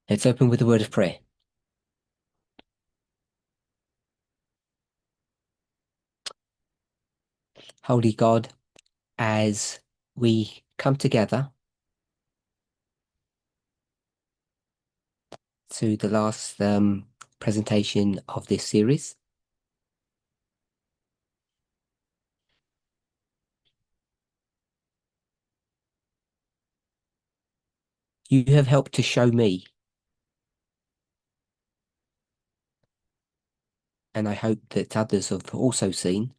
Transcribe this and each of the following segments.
Let's open with a word of prayer. Holy God, as we come together to the last presentation of this series, you have helped to show me, and I hope that others have also seen,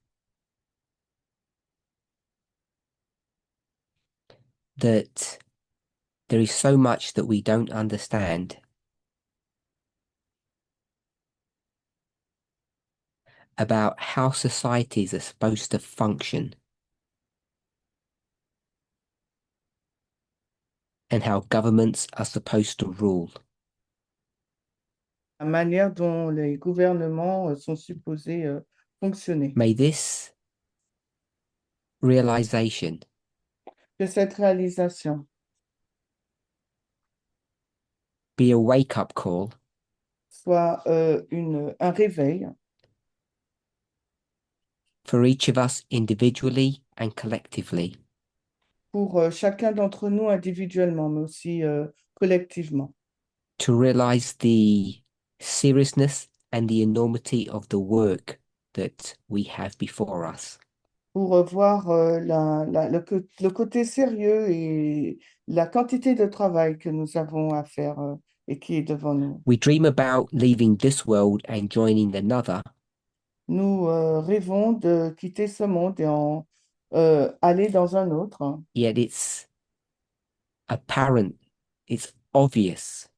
that there is so much that we don't understand about how societies are supposed to function and how governments are supposed to rule. La manière dont les gouvernements sont supposés fonctionner. May this realization Que cette réalisation be a wake-up call soit un réveil for each of us individually and collectively pour chacun d'entre nous individuellement, mais aussi collectivement, to realize the seriousness and the enormity of the work that we have before us. pour voir le côté sérieux et la quantité de travail que nous avons à faire et qui est devant nous. We dream about leaving this world and joining another, Nous rêvons de quitter ce monde et aller dans un autre, yet it's apparent, it's obvious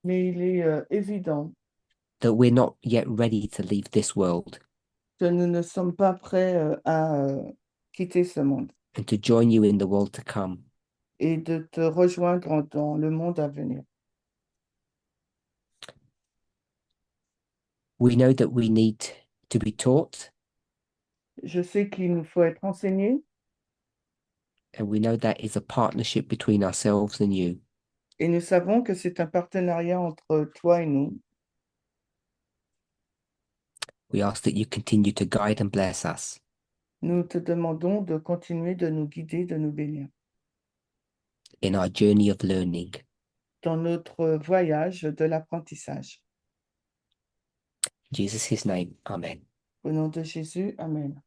mais il est évident that we're not yet ready to leave this world que nous ne sommes pas prêts à quitter ce monde and to join you in the world to come. et de te rejoindre dans le monde à venir. We know that we need to be taught, Je sais qu'il nous faut être enseigné and we know that is a partnership between ourselves and you. et nous savons que c'est un partenariat entre toi et nous. We ask that you continue to guide and bless us Nous te demandons de continuer de nous guider, de nous bénir in our journey of learning. dans notre voyage de l'apprentissage. In Jesus' name, amen. Au nom de Jésus, Amen.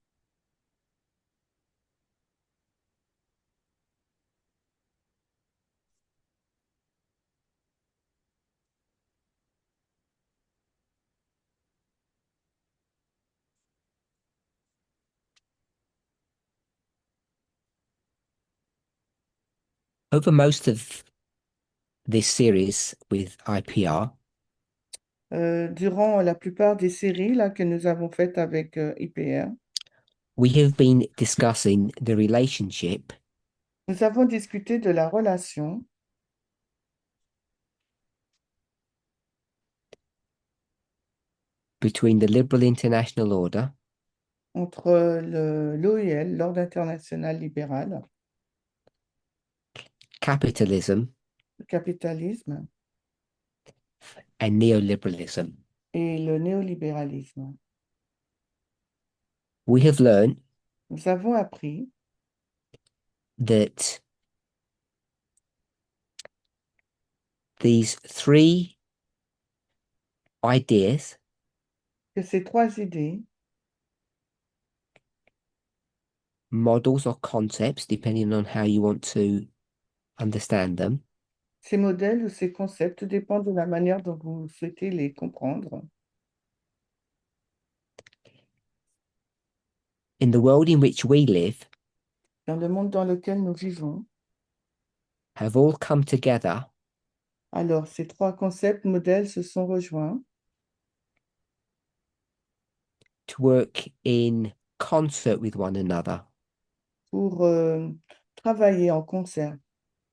Over most of this series with IPR, Durant la plupart des séries là, que nous avons faites avec IPR, we have been discussing the relationship nous avons discuté de la relation between the liberal international order entre l'OIL, l'Ordre international libéral, capitalism le capitalisme and neoliberalism. et le néolibéralisme. We have learned Nous avons appris that these three ideas que ces trois idées, models or concepts, depending on how you want to understand them, ces modèles ou ces concepts dépendent de la manière dont vous souhaitez les comprendre. in the world in which we live, Dans le monde dans lequel nous vivons, have all come together alors ces trois concepts modèles se sont rejoints to work in concert with one another pour travailler en concert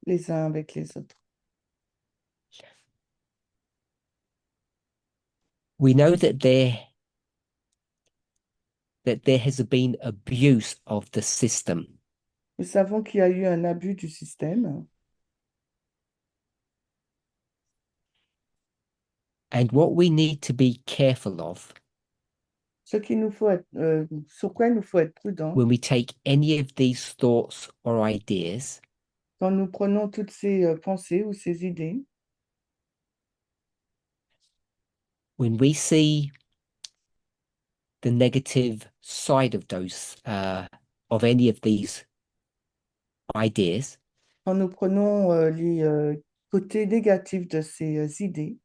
les uns avec les autres. we know that there has been abuse of the system. Nous savons qu'il y a eu un abus du système And what we need to be careful of Ce qu'il nous faut être, sur quoi il nous faut être prudent when we take any of these thoughts or ideas quand nous prenons toutes ces pensées ou ces idées, when we see the negative side of those of any of these ideas, quand nous prenons les côtés négatifs de ces idées,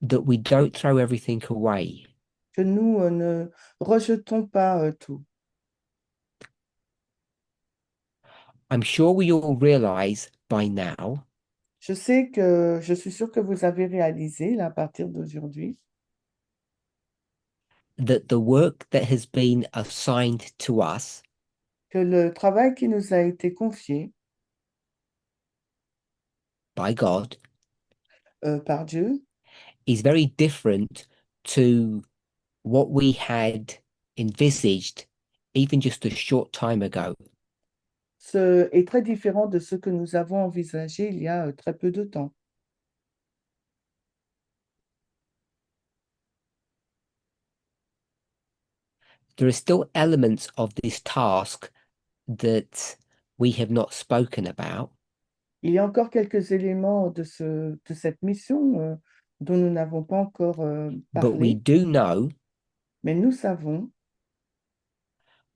that we don't throw everything away. que nous ne rejetons pas tout. I'm sure we all realize by now Je suis sûre que vous avez réalisé, là, à partir d'aujourd'hui, that the work that has been assigned to us que le travail qui nous a été confié by God par Dieu is very different to what we had envisaged even just a short time ago. est très différent de ce que nous avons envisagé il y a très peu de temps. There are still elements of this task that we have not spoken about, Il y a encore quelques éléments de cette mission dont nous n'avons pas encore but we parlé, do know mais nous savons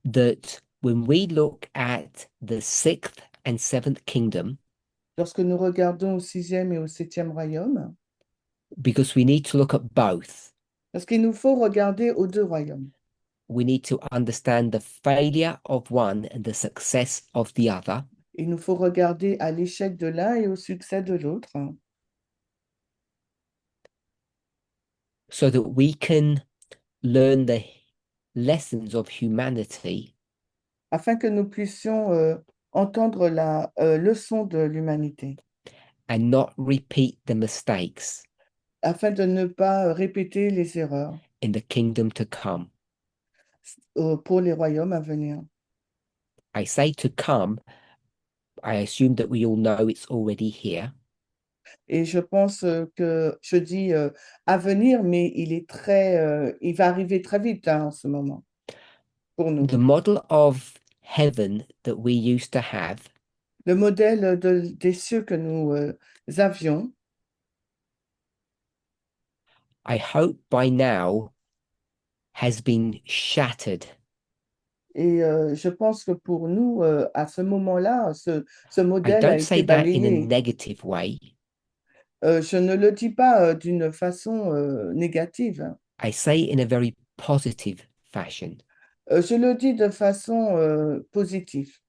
that when we look at the sixth and seventh kingdom, lorsque nous regardons au sixième et au septième royaume, because we need to look at both, parce qu'il nous faut regarder aux deux royaumes. we need to understand the failure of one and the success of the other, Il nous faut regarder à l'échec de l'un et au succès de l'autre, so that we can learn the lessons of humanity afin que nous puissions entendre la leçon de l'humanité, and not repeat the mistakes afin de ne pas répéter les erreurs in the kingdom to come. pour les royaumes à venir. I say to come, I assume that we all know it's already here. Et je pense que je dis à venir, mais il va arriver très vite hein, en ce moment pour nous. The model of heaven that we used to have Le modèle des cieux que nous avions, I hope by now has been shattered. et je pense que pour nous, à ce moment-là, ce I modèle a don't say été that in a balayé. negative way. Je ne le dis pas d'une façon négative. I say in a very positive fashion. Je le dis de façon positive.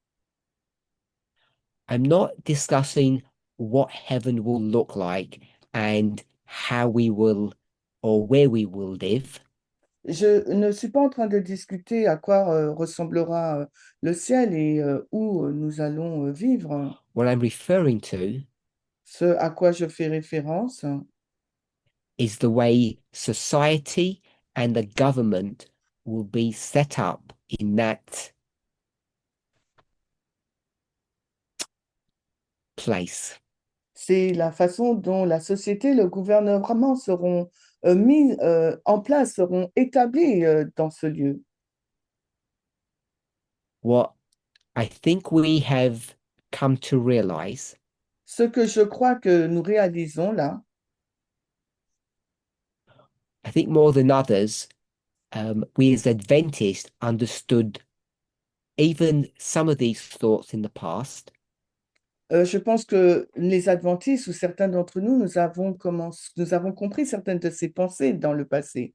I'm not discussing what heaven will look like and how we will or where we will live. Je ne suis pas en train de discuter à quoi ressemblera le ciel et où nous allons vivre. What I'm referring to Ce à quoi je fais référence, is the way society and the government will be set up in that place. c'est la façon dont la société, le gouvernement seront mis en place, seront établis dans ce lieu. What I think we have come to realize, Ce que je crois que nous réalisons là, I think more than others, we as Adventists understood even some of these thoughts in the past, je pense que les adventistes ou certains d'entre nous, nous avons compris certaines de ces pensées dans le passé.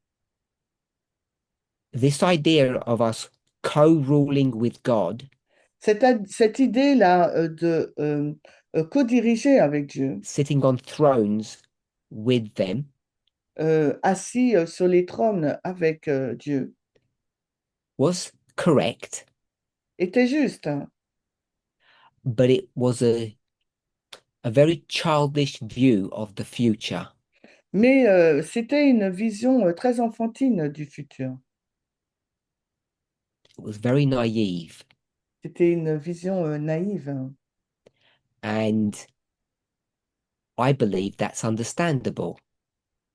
this idea of us co-ruling with God, Cette idée-là co-diriger avec Dieu, sitting on thrones with them, assis sur les trônes avec Dieu, was correct, était juste, hein. but it was a very childish view of the future. Mais c'était une vision très enfantine du futur. It was very naive. C'était une vision naïve, hein. And I believe that's understandable.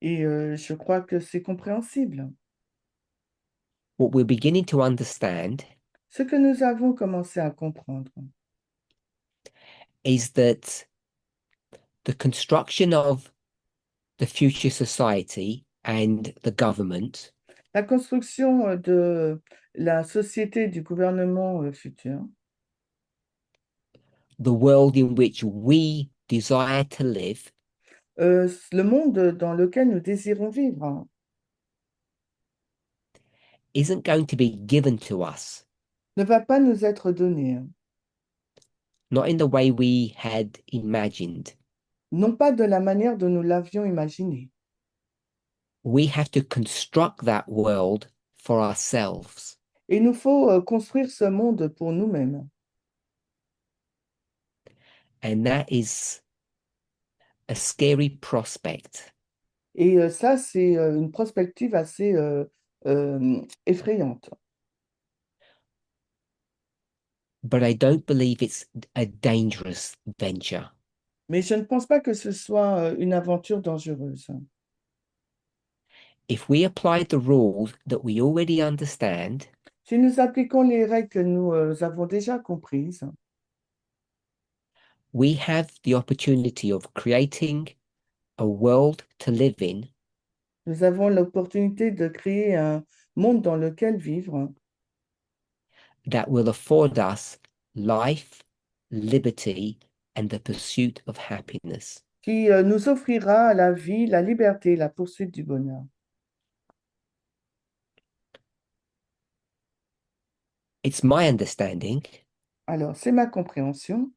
Et je crois que c'est compréhensible. What we're beginning to understand Ce que nous avons commencé à comprendre, is that the construction of the future society and the government, la construction de la société du gouvernement futur, the world in which we desire to live, le monde dans lequel nous désirons vivre, hein, isn't going to be given to us, ne va pas nous être donné, hein. not in the way we had imagined. Non pas de la manière dont nous l'avions imaginé. We have to construct that world for ourselves. Et il nous faut construire ce monde pour nous-mêmes. And that is a scary prospect. Et ça, c'est une perspective assez effrayante. But I don't believe it's a dangerous venture. Mais je ne pense pas que ce soit une aventure dangereuse. If we apply the rules that we already understand, Si nous appliquons les règles que nous avons déjà comprises, we have the opportunity of creating a world to live in nous avons l'opportunité de créer un monde dans lequel vivre that will afford us life, liberty, and the pursuit of happiness. qui nous offrira la vie, la liberté, la poursuite du bonheur. It's my understanding Alors, c'est ma compréhension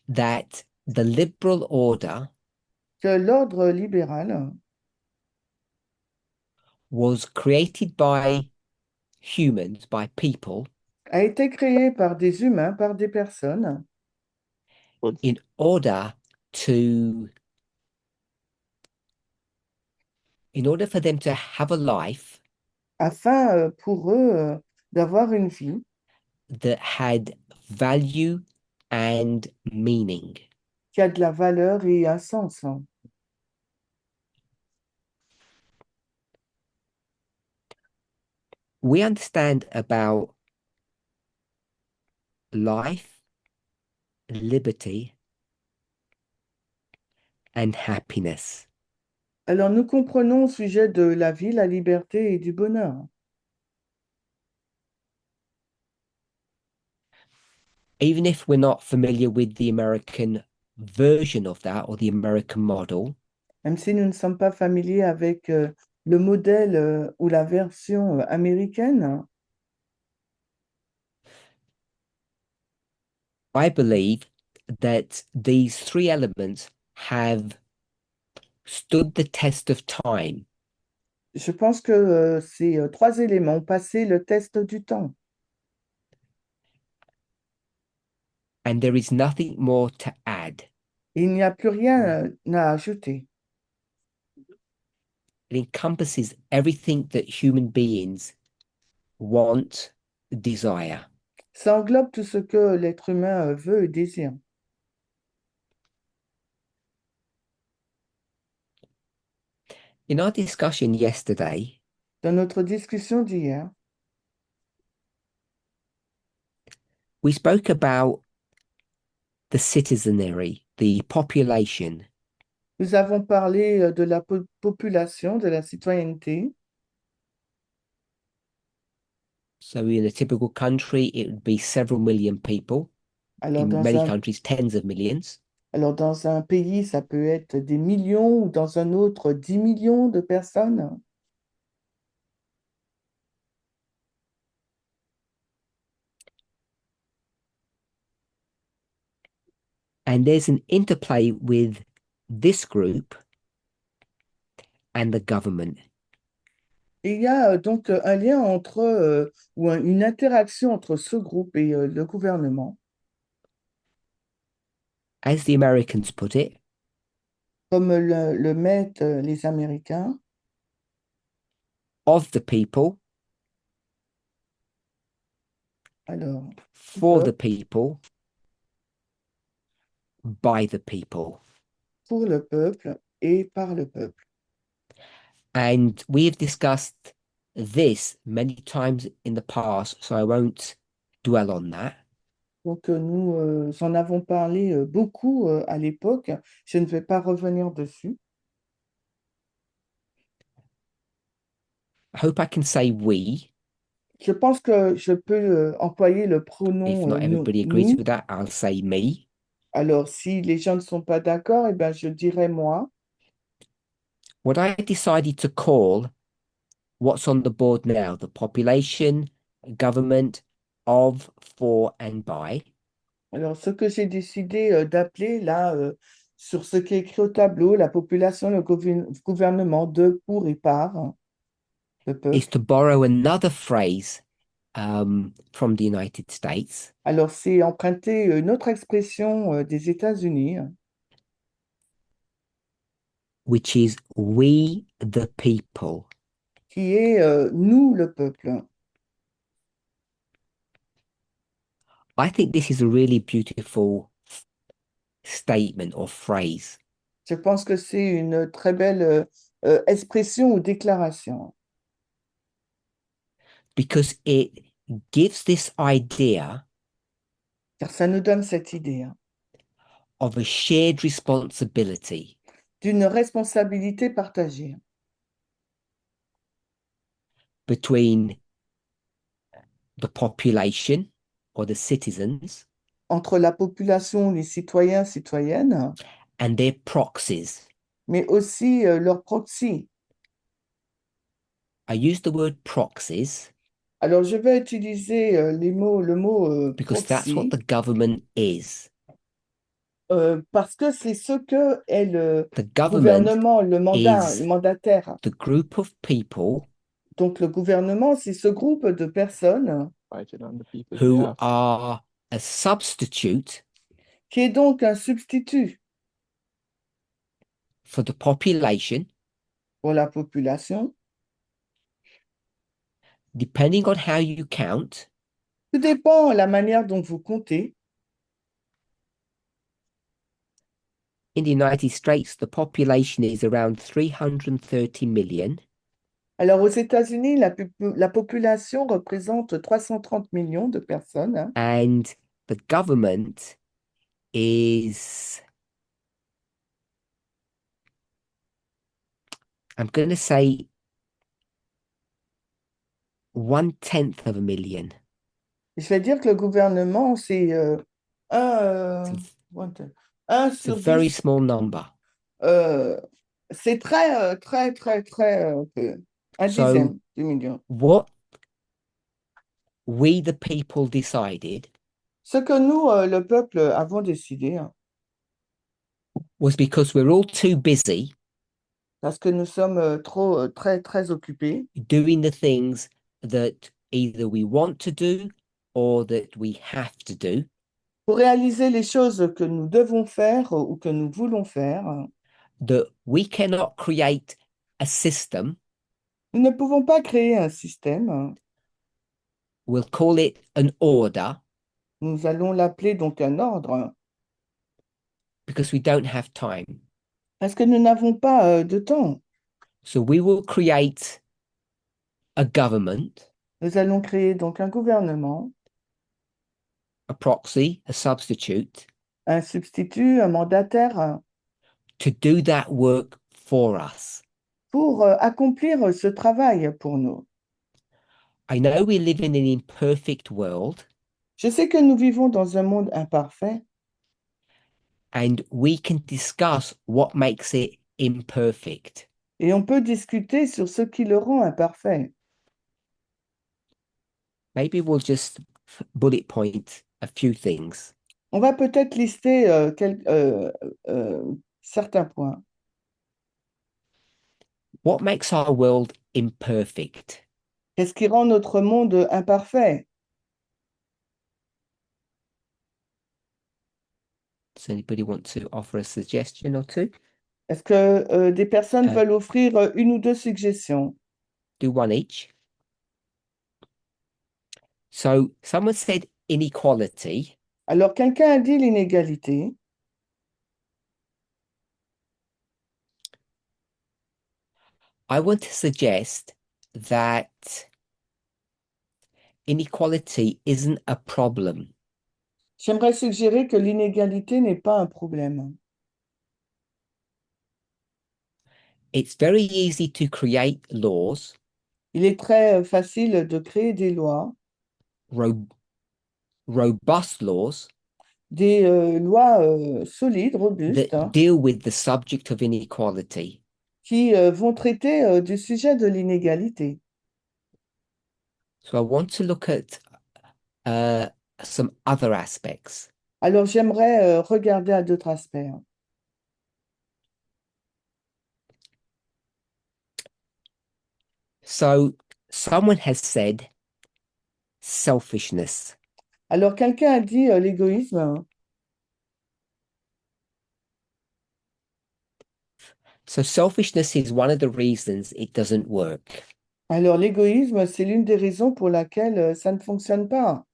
that the liberal order que l'ordre libéral was created by humans, by people, a été créé par des humains, par des personnes, in order to in order for them to have a life afin pour eux d'avoir une vie that had value and meaning. qui a de la valeur et un sens, hein. We understand about life, liberty, and happiness. Alors, nous comprenons au sujet de la vie, la liberté et du bonheur. Even if we're not familiar with the American version of that or the American model, Même si nous ne sommes pas familiers avec le modèle ou la version américaine, I believe that these three elements have stood the test of time. je pense que ces trois éléments ont passé le test du temps. And there is nothing more to add. Il n'y a plus rien à ajouter. It encompasses everything that human beings want, desire. Ça englobe tout ce que l'être humain veut et désire. In our discussion yesterday, Dans notre discussion d'hier, we spoke about the citizenry, the population. nous avons parlé de la population, de la citoyenneté. So in a typical country, it would be several million people. Alors In dans many un, countries, tens of millions. alors, dans un pays, ça peut être des millions ou dans un autre, 10 millions de personnes. And there's an interplay with this group and the government. Et il y a donc un lien entre, ou une interaction entre ce groupe et le gouvernement. As the Americans put it, Comme le mettent les Américains, of the people, alors, du for the peuple, people, by the people. pour le peuple et par le peuple. And we have discussed this many times in the past, so I won't dwell on that. Donc, nous en avons parlé beaucoup à l'époque. Je ne vais pas revenir dessus. I hope I can say we. Je pense que je peux employer le If pronom not everybody agrees nous. with that, I'll say me. Alors, si les gens ne sont pas d'accord, eh ben, je dirais moi. What I decided to call what's on the board now, the population, government of, for, and by, Alors, ce que j'ai décidé d'appeler là, sur ce qui est écrit au tableau, la population, le gouvernement de, pour et par le is peuple. to borrow another phrase from the United States, Alors, c'est emprunter une autre expression des États-Unis, which is we the people. qui est nous, le peuple. I think this is a really beautiful statement or phrase Je pense que c'est une très belle expression ou déclaration, because it gives this idea car ça nous donne cette idée hein, of a shared responsibility d'une responsabilité partagée between the population or the citizens entre la population, les citoyens, citoyennes, and their proxies. mais aussi leurs proxys. I use the word proxies Alors, je vais utiliser le mot because that's what proxy the government is. parce que c'est ce que est le The government gouvernement, le is mandataire. the group of people Donc, le gouvernement, c'est ce groupe de personnes who are a substitute qui est donc un substitut for the population, pour la population. depending on how you count. Tout dépend de la manière dont vous comptez. In the United States, the population is around 330 million, Alors, aux États-Unis, la population représente 330 millions de personnes hein, and the government is, I'm going to say, 1/10 of a million. Je vais dire que le gouvernement, c'est It's un, a, un it's a sur very 10. small number. C'est très peu. Un So, dixième du million. what we, the people, decided Ce que nous, le peuple, avons décidé, hein, was because we're all too busy parce que nous sommes très occupés doing the things that either we want to do or that we have to do, pour réaliser les choses que nous devons faire ou que nous voulons faire. that we cannot create a system. Nous ne pouvons pas créer un système. Hein. We'll call it an order Nous allons l'appeler donc un ordre, hein, because we don't have time. parce que nous n'avons pas de temps. So we will create a government, Nous allons créer donc un gouvernement, a proxy, a substitute un substitut, un mandataire hein, to do that work for us. pour accomplir ce travail pour nous. I know we live in an imperfect world Je sais que nous vivons dans un monde imparfait and we can discuss what makes it imperfect. et on peut discuter sur ce qui le rend imparfait. Maybe we'll just bullet point a few things. On va peut-être lister certains points. What makes our world imperfect? Qu'est-ce qui rend notre monde imparfait? Does anybody want to offer a suggestion or two? Est-ce que des personnes Uh, veulent offrir une ou deux suggestions? Do one each. So someone said inequality. Alors, quelqu'un a dit l'inégalité. I want to suggest that inequality isn't a problem. J'aimerais suggérer que l'inégalité n'est pas un problème. It's very easy to create laws, Il est très facile de créer des lois, ro robust laws des lois solides, robustes, that hein, deal with the subject of inequality. qui vont traiter du sujet de l'inégalité. So I want to look at uh, some other aspects. Alors j'aimerais regarder à d'autres aspects, hein. So someone has said selfishness. Alors quelqu'un a dit l'égoïsme, hein. So selfishness is one of the reasons it doesn't work. Alors l'égoïsme, c'est l'une des raisons pour laquelle ça ne fonctionne pas.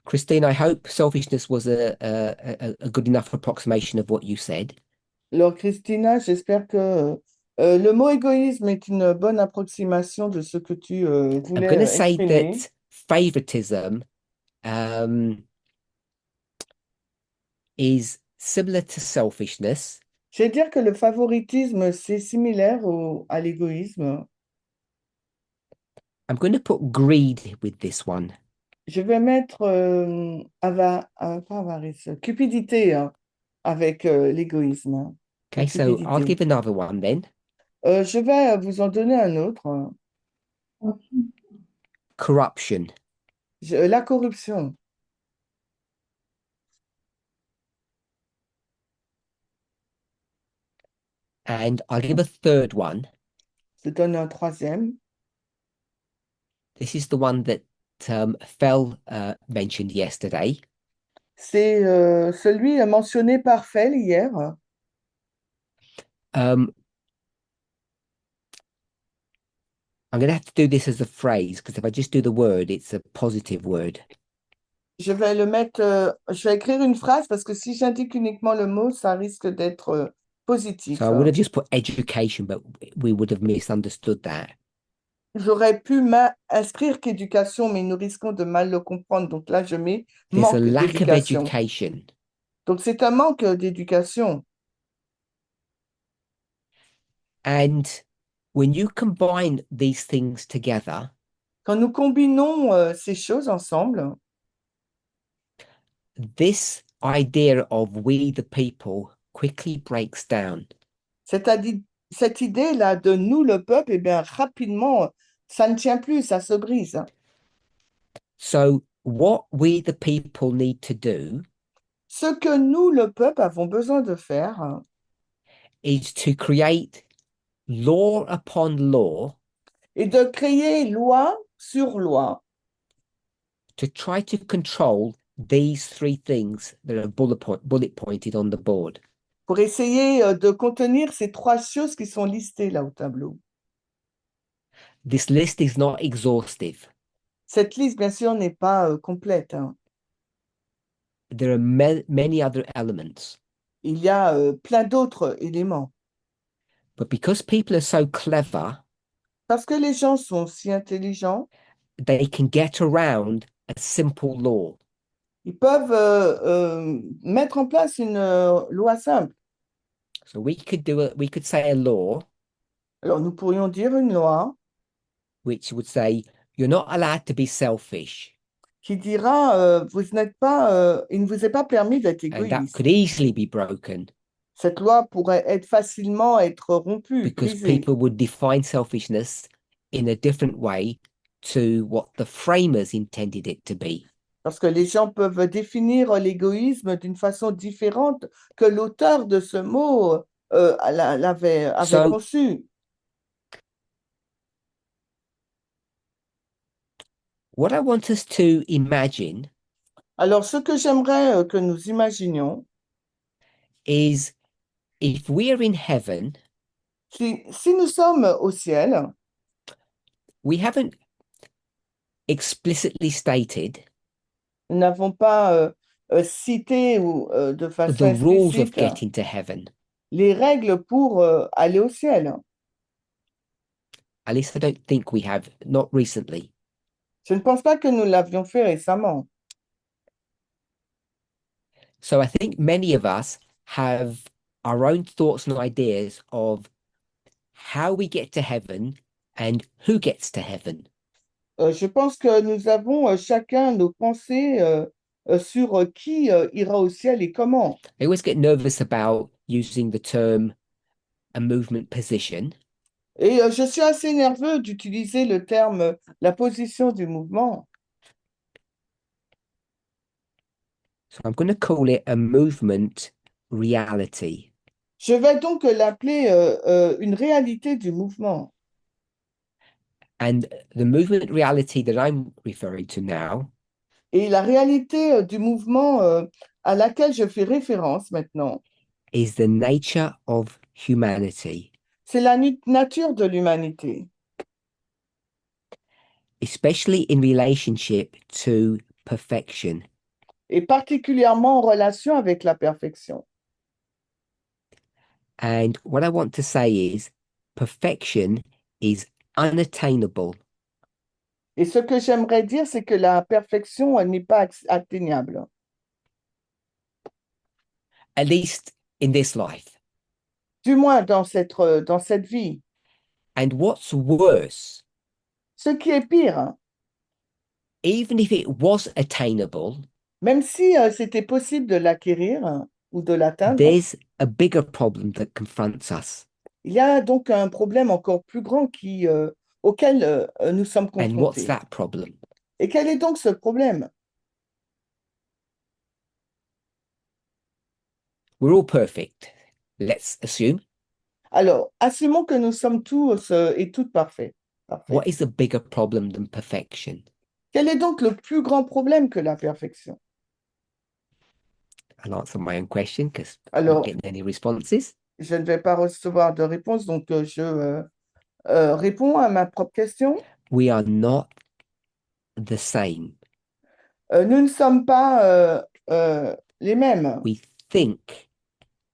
Christine, I hope selfishness was a good enough approximation of what you said. Alors Christina, j'espère que le mot égoïsme est une bonne approximation de ce que tu I'm voulais going to say exprimer. that favoritism um, is similar to selfishness. Je vais dire que le favoritisme, c'est similaire à l'égoïsme. I'm going to put greed with this one. Je vais mettre pas avarice, cupidité, hein, avec l'égoïsme, hein, la Okay, so I'll cupidité. give another one then. Je vais vous en donner un autre, hein. Corruption. La corruption. And I'll give a third one. Je donne un troisième. This is the one that Fel mentioned yesterday. C'est celui mentionné par Fel hier. Um, I'm going to have to do this as a phrase because if I just do the word, it's a positive word. Je vais le mettre, je vais écrire une phrase parce que si j'indique uniquement le mot, ça risque d'être So I positif, would hein. have just put education, but we would have misunderstood that. J'aurais pu inscrire qu'éducation, mais nous risquons de mal le comprendre. Donc là, je mets There's a manque lack of d'éducation. education. Donc c'est un manque d'éducation. And when you combine these things together, Quand nous combinons ces choses ensemble, this idea of we the people quickly breaks down. cette idée-là de nous, le peuple, eh bien, rapidement, ça ne tient plus, ça se brise. So what we the people need to do Ce que nous, le peuple, avons besoin de faire, is to create law upon law est de créer loi sur loi to try to control these three things that are bullet pointed on the board. pour essayer de contenir ces trois choses qui sont listées là au tableau. This list is not exhaustive. Cette liste, bien sûr, n'est pas complète, hein. There are many other elements. Il y a plein d'autres éléments. But because people are so clever, Parce que les gens sont si intelligents, they can get around a simple law. ils peuvent mettre en place une loi simple. So we could say a law Alors, nous pourrions dire une loi which would say you're not allowed to be selfish, qui dira vous n'êtes pas, il ne vous est pas permis d'être and that égoïste. could easily be broken Cette loi pourrait être facilement être rompue, because brisée, people would define selfishness in a different way to what the framers intended it to be. parce que les gens peuvent définir l'égoïsme d'une façon différente que l'auteur de ce mot avait So conçu. what I want us to imagine Alors, ce que j'aimerais que nous imaginions, is if we are in heaven, si nous sommes au ciel, we haven't explicitly stated nous n'avons pas cité ou, de façon the rules of explicite getting to heaven. les règles pour aller au ciel. At least I don't think we have, not recently. Je ne pense pas que nous l'avions fait récemment. So I think many of us have our own thoughts and ideas of how we get to heaven and who gets to heaven. Je pense que nous avons chacun nos pensées sur qui ira au ciel et comment. I always get nervous about using the term a movement position. Et je suis assez nerveux d'utiliser le terme la position du mouvement. So I'm going to call it a movement reality. Je vais donc l'appeler une réalité du mouvement. And the movement reality that I'm referring to now Et la réalité du mouvement à laquelle je fais référence maintenant, is the nature of humanity, c'est la nature de l'humanité, especially in relationship to perfection. et particulièrement en relation avec la perfection. And what I want to say is perfection is unattainable. Et ce que j'aimerais dire, c'est que la perfection n'est pas atteignable, At least in this life. du moins dans cette vie. And what's worse, Ce qui est pire, even if it was attainable, même si c'était possible de l'acquérir ou de l'atteindre, there's a bigger problem that confronts us. il y a donc un problème encore plus grand auquel nous sommes And what's confrontés. that problem? Et quel est donc ce problème? We're all perfect, let's assume. Alors, assumons que nous sommes tous et toutes parfaits. What Parfaits. is a bigger problem than perfection? Quel est donc le plus grand problème que la perfection? I'll answer my own question because I'm not Alors, getting any responses. je ne vais pas recevoir de réponse, donc je réponds à ma propre question. We are not the same. Nous ne sommes pas les mêmes. We think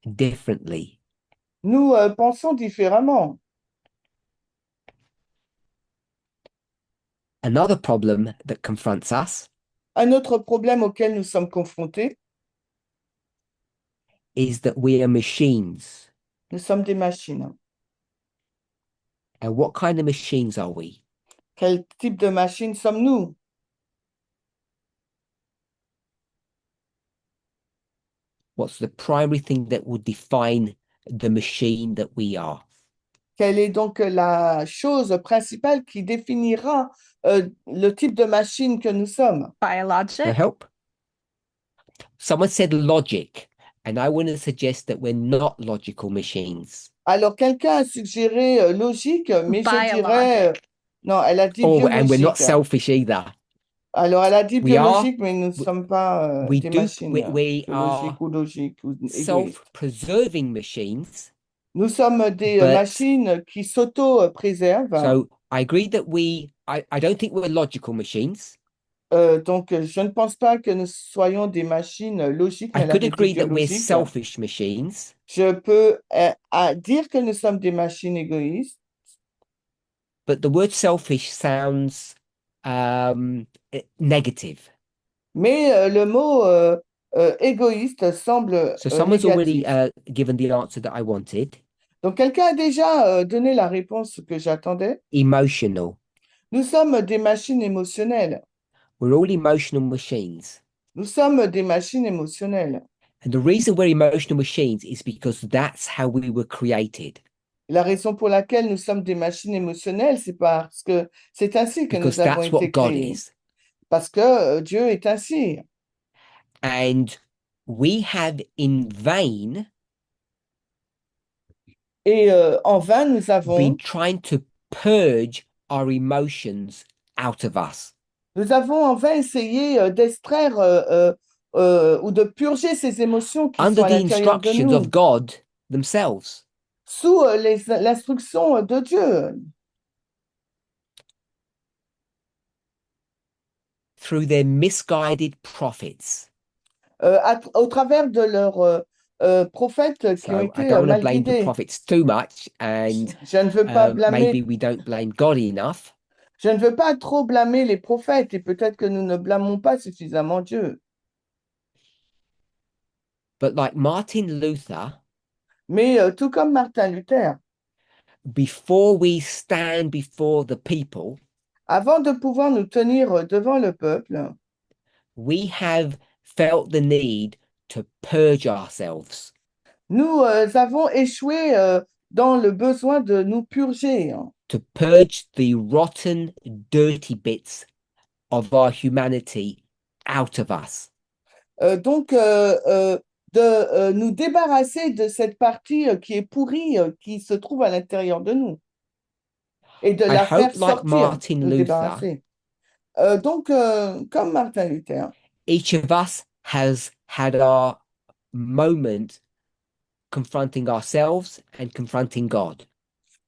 differently. Nous pensons différemment. Another problem that confronts us Un autre problème auquel nous sommes confrontés, is that we are machines. nous sommes des machines. And what kind of machines are we? Quel type de machine sommes-nous? What's the primary thing that will define the machine that we are? Quelle est donc la chose principale qui définira le type de machine que nous sommes? Can I Biologic. help? Someone said logic, and I want to suggest that we're not logical machines. Alors, quelqu'un a suggéré logique, mais je dirais... non, elle a dit Oh, and we're not biologique. selfish either. Alors, elle a dit We are- biologique, mais nous ne sommes pas we des do- machines we are biologiques ou logiques ou égoïstes. Self-preserving machines. Nous sommes des but- machines qui s'auto-préservent. So I agree that I don't think we're logical machines. Donc, je ne pense pas que nous soyons des machines logiques, mais I elle could avait dit agree that we're biologiques. selfish machines, Je peux dire que nous sommes des machines égoïstes, but the word selfish sounds negative. mais le mot égoïste semble So someone's already négatif. given the answer that I wanted. Donc, quelqu'un a déjà donné la réponse que j'attendais. Emotional. Nous sommes des machines émotionnelles. We're all emotional machines. Nous sommes des machines émotionnelles. And the reason we're emotional machines is because that's how we were created. La raison pour laquelle nous sommes des machines émotionnelles, c'est parce que c'est ainsi que Because nous avons that's what été God créés. is. Parce que Dieu est ainsi. And we have in vain Et en vain, nous avons, been trying to purge our emotions out of us. nous avons en vain essayé d'extraire ou de purger ces émotions qui sont Under à the l'intérieur de instructions nous of God themselves. sous l'instruction de Dieu, Through their misguided prophets. au travers de leurs prophètes qui ont So I été don't want to mal blame the guidés. prophets too much, and Je ne veux pas maybe blâmer, we don't blame God enough. je ne veux pas trop blâmer les prophètes et peut-être que nous ne blâmons pas suffisamment Dieu. But like Martin Luther, Mais tout comme Martin Luther, before we stand before the people, avant de pouvoir nous tenir devant le peuple, we have felt the need to purge ourselves, nous avons échoué dans le besoin de nous purger, hein. to purge the rotten, dirty bits of our humanity out of us. Donc, de nous débarrasser de cette partie qui est pourrie, qui se trouve à l'intérieur de nous, et de I la faire hope, like sortir, Martin nous Luther, débarrasser. Donc, comme Martin Luther, each of us has had our moment confronting ourselves and confronting God.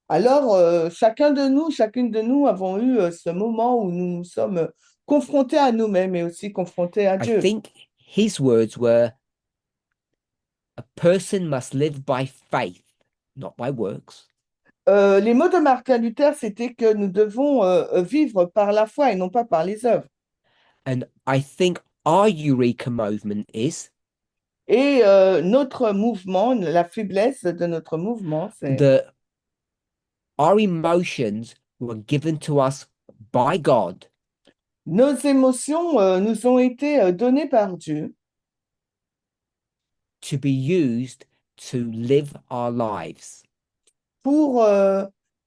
alors chacune de nous avons eu ce moment où nous nous sommes confrontés à nous-mêmes et aussi confrontés à I Dieu. think his words were, a person must live by faith, not by works. Les mots de Martin Luther, c'était que nous devons vivre par la foi et non pas par les œuvres. And I think our Eureka movement is Et notre mouvement, la faiblesse de notre mouvement, c'est that our emotions were given to us by God nos émotions nous ont été données par Dieu to be used to live our lives. pour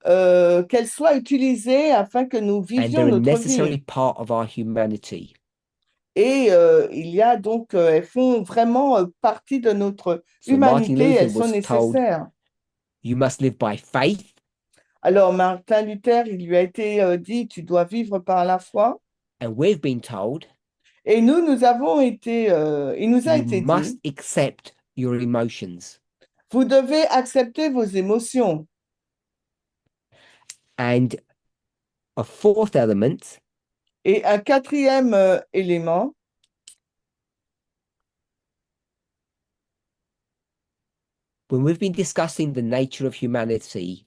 qu'elles soient utilisées afin que nous And vivions they're a notre necessary vie. part of our humanity. Et il y a donc, elles font vraiment partie de notre So Martin humanité, Luther elles sont was told, nécessaires. you must live by faith. Alors, Martin Luther, il lui a été dit, tu dois vivre par la foi. And we've been told, Et nous avons été, il nous a you été dit, must accept your emotions. vous devez accepter vos émotions. And a fourth element, Et un quatrième élément, when we've been discussing the nature of humanity,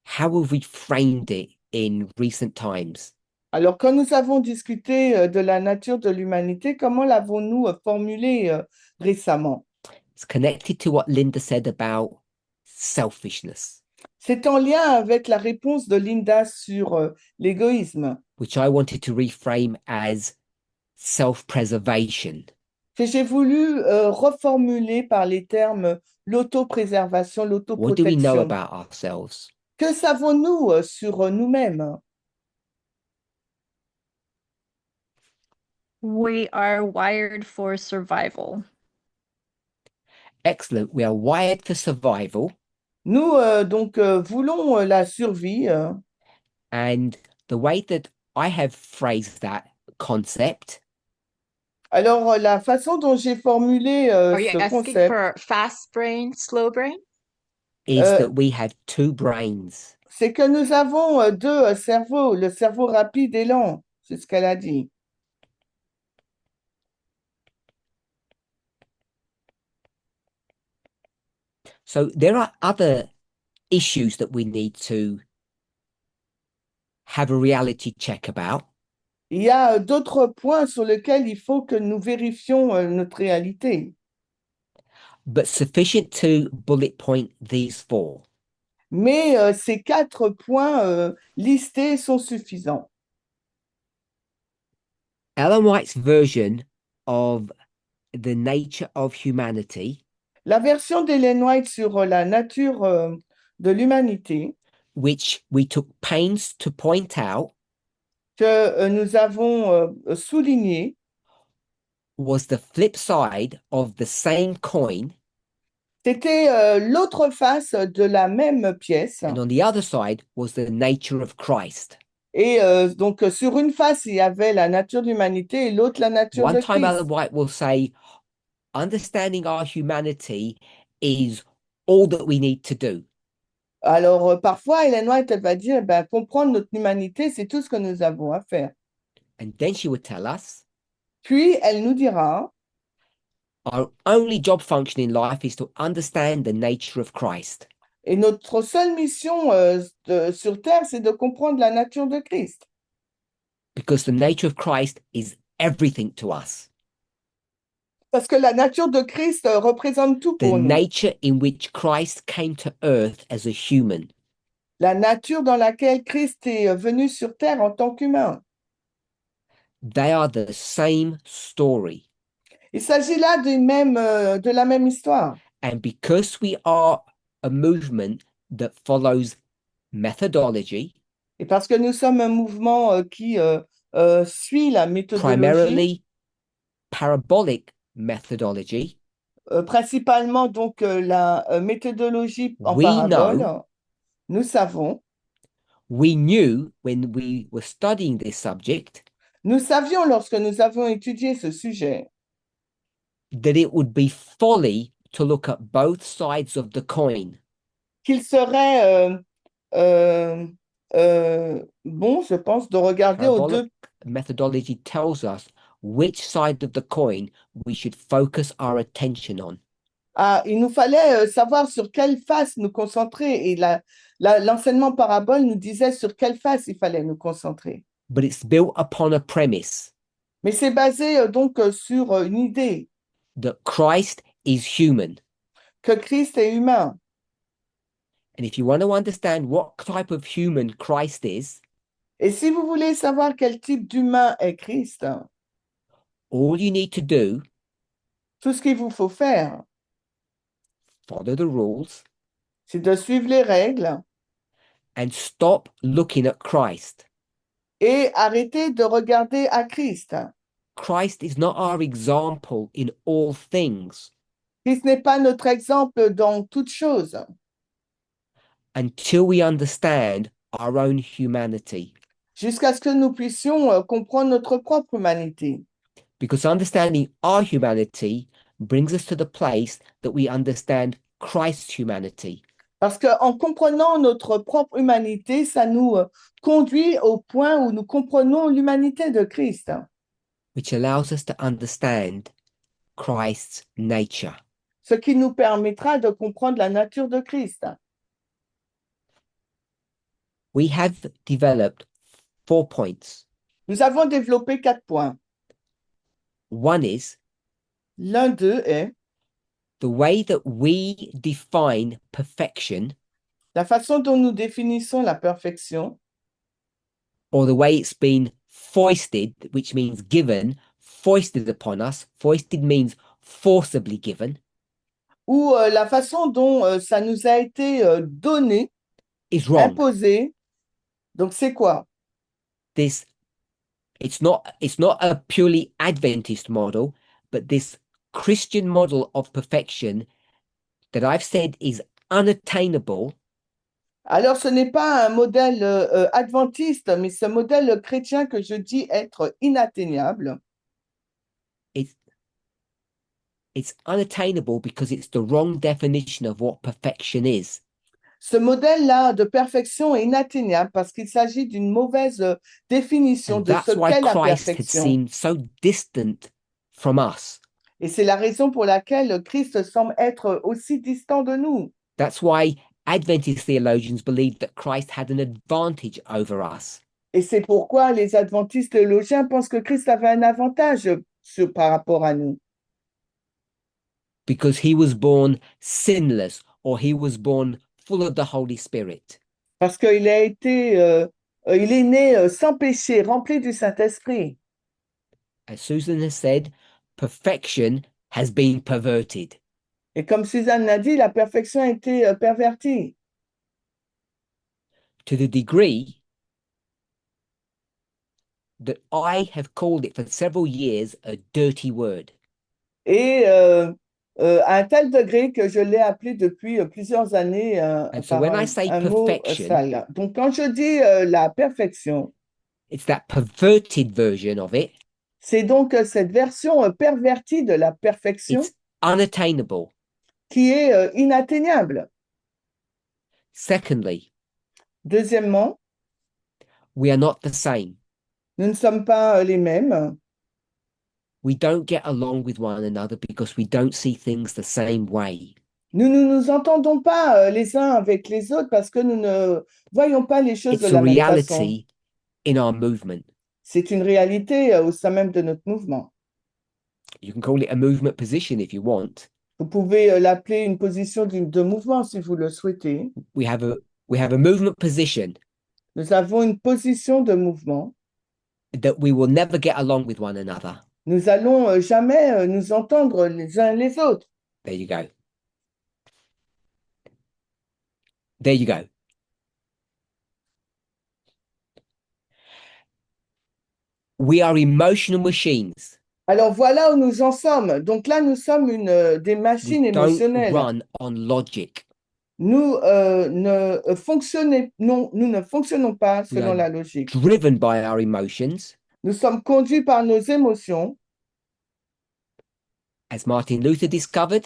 how have we framed it in recent times? alors quand nous avons discuté de la nature de l'humanité, comment l'avons-nous formulé récemment? It's connected to what Linda said about selfishness, C'est en lien avec la réponse de Linda sur l'égoïsme, which I wanted to reframe as self-preservation. que j'ai voulu reformuler par les termes l'autopréservation, What do we know l'autoprotection. about ourselves? Que savons-nous sur nous-mêmes? We are wired for survival. Excellent. We are wired for survival. Nous, donc, voulons la survie. And the way that I have phrased that concept Alors, la façon dont j'ai formulé Are you ce asking concept, for fast brain, slow brain? is Euh, that we have two brains. c'est que nous avons deux cerveaux, le cerveau rapide et lent. C'est ce qu'elle a dit. So there are other issues that we need to have a reality check about. Il y a d'autres points sur lesquels il faut que nous vérifions notre réalité. But sufficient to bullet point these four. Mais ces quatre points listés sont suffisants. Ellen White's version of the nature of humanity, La version d'Ellen White sur la nature de l'humanité, which we took pains to point out, que nous avons souligné, was the flip side of the same coin. c'était l'autre face de la même pièce. And on the other side was the nature of Christ. Et donc, sur une face, il y avait la nature de l'humanité et l'autre, la nature One de time, Ellen Christ. White will say, understanding our humanity is all that we need to do. Alors, parfois, Ellen White, elle va dire, ben, comprendre notre humanité, c'est tout ce que nous avons à faire. And then she would tell us, Puis, elle nous dira, Our only job function in life is to understand the nature of Christ. Et notre seule mission sur Terre, c'est de comprendre la nature de Christ. Because the nature of Christ is everything to us. Parce que la nature de Christ représente tout The pour nous. nature in which Christ came to earth as a human. La nature dans laquelle Christ est venu sur Terre en tant qu'humain. They are the same story. Il s'agit là de la même histoire. And because we are a movement that follows methodology, Et parce que nous sommes un mouvement qui suit la méthodologie, primarily parabolic methodology, principalement donc la méthodologie en We parabole, know- nous savons, we knew when we were studying this subject nous savions lorsque nous avons étudié ce sujet that it would be folly to look at both sides of the coin. qu'il serait bon, je pense, de regarder aux Parabolic deux. methodology tells us which side of the coin we should focus our attention on. Ah, il nous fallait savoir sur quelle face nous concentrer et l'enseignement parabole nous disait sur quelle face il fallait nous concentrer. But it's built upon a premise Mais c'est basé donc sur une idée that Christ is human. que Christ est humain. And if you want to understand what type of human Christ is, Et si vous voulez savoir quel type d'humain est Christ, all you need to do, tout ce qu'il vous faut faire, follow the rules c'est de suivre les règles and stop looking at Christ. et arrêter de regarder à Christ. Christ is not our example in all things Christ n'est pas notre exemple dans toutes choses until we understand our own humanity. jusqu'à ce que nous puissions comprendre notre propre humanité. Because understanding our humanity brings us to the place that we understand Christ's humanity. Parce qu'en comprenant notre propre humanité, ça nous conduit au point où nous comprenons l'humanité de Christ, Which allows us to understand Christ's nature. ce qui nous permettra de comprendre la nature de Christ. We have developed 4 points. Nous avons développé 4 points. One is L'un d'eux est the way that we define perfection, la façon dont nous définissons la perfection, or the way it's been foisted, which means given, foisted upon us. Foisted means forcibly given, ou la façon dont ça nous a été donné, is wrong. imposé. Donc, c'est quoi? This it's not a purely Adventist model, but this Christian model of perfection that I've said is unattainable. Alors, ce n'est pas un modèle adventiste, mais ce modèle chrétien que je dis être inatteignable. It's unattainable because it's the wrong definition of what perfection is. Ce modèle-là de perfection est inatteignable parce qu'il s'agit d'une mauvaise définition And de ce that's why qu'est la Christ had perfection. seemed so distant from us. Et c'est la raison pour laquelle Christ semble être aussi distant de nous. That's why Adventist theologians believe that Christ had an advantage over us. Et c'est pourquoi les adventistes théologiens pensent que Christ avait un avantage par rapport à nous. Because he was born sinless, or he was born full of the Holy Spirit. Parce qu'il a été, il est né sans péché, rempli du Saint-Esprit. As Susan has said, perfection has been perverted. Et comme Suzanne l'a dit, la perfection a été pervertie. To the degree that I have called it for several years a dirty word. Et à un tel degré que je l'ai appelé depuis plusieurs années And so par when I say un mot perfection, sale. Donc, quand je dis la perfection, it's that perverted version of it. c'est donc cette version pervertie de la perfection It's unattainable. qui est inatteignable. Secondly, Deuxièmement, we are not the same. nous ne sommes pas les mêmes. We don't get along with one another because we don't see things the same way. Nous ne nous entendons pas les uns avec les autres parce que nous ne voyons pas les choses de It's a la même façon. reality in our movement. C'est une réalité au sein même de notre mouvement. You can call it a movement position if you want. Vous pouvez l'appeler une position de mouvement si vous le souhaitez. We have a movement position Nous avons une position de mouvement. that we will never get along with one another. Nous allons jamais nous entendre les uns les autres. There you go. There you go. We are emotional machines. Alors voilà où nous en sommes. Donc là, nous sommes des machines We don't émotionnelles. run on logic. Nous ne fonctionnons pas We selon are la logique. driven by our emotions. Nous sommes conduits par nos émotions, As Martin Luther discovered,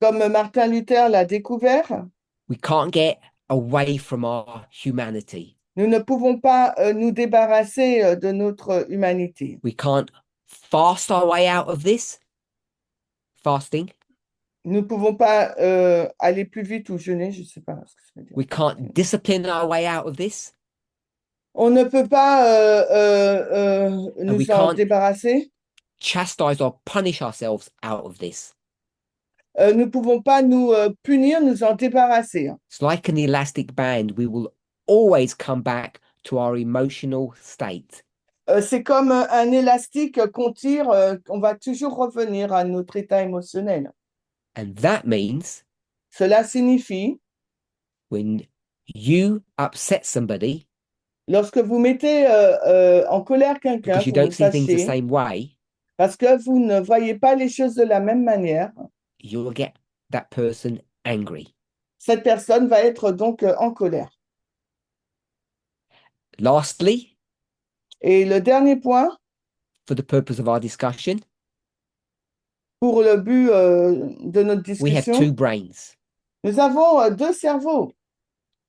comme Martin Luther l'a découvert. we can't get away from our humanity. Nous ne pouvons pas nous débarrasser de notre humanité. We can't fast our way out of this. Fasting. Nous ne pouvons pas aller plus vite ou jeûner, je ne sais pas ce que ça veut dire. We can't discipline our way out of this. On ne peut pas we nous en can't- débarrasser. Chastise or punish ourselves out of this. Nous ne pouvons pas nous punir, nous en débarrasser. It's like an elastic band. We will always come back to our emotional state. C'est comme un élastique qu'on tire, on va toujours revenir à notre état émotionnel. And that means Cela signifie, when you upset somebody lorsque vous mettez en colère quelqu'un, because you vous vous don't see things the fâchez, same way, parce que vous ne voyez pas les choses de la même manière, you'll get that person angry. cette personne va être donc en colère. Lastly, Et le dernier point, for the purpose of our discussion, pour le but de notre we have two discussion, brains. nous avons deux cerveaux.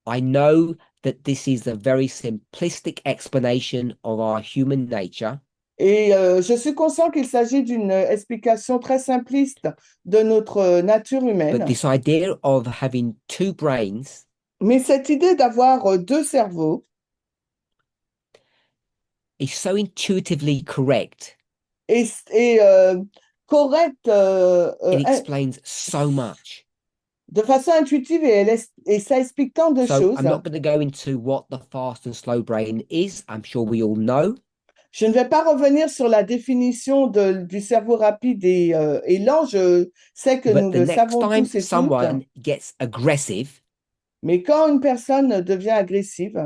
I know that this is a very simplistic explanation of our human nature, Et je suis conscient qu'il s'agit d'une explication très simpliste de notre nature but humaine. this idea of having two brains Mais cette idée d'avoir deux cerveaux is so intuitively correct. est correcte It explains so much. de façon intuitive et ça explique tant de So choses. I'm not going to go into what the fast and slow brain is. I'm sure we all know. Je ne vais pas revenir sur la définition du cerveau rapide et lent. Je sais que nous But the le next savons time tous et someone toutes. gets aggressive Mais quand une personne devient agressive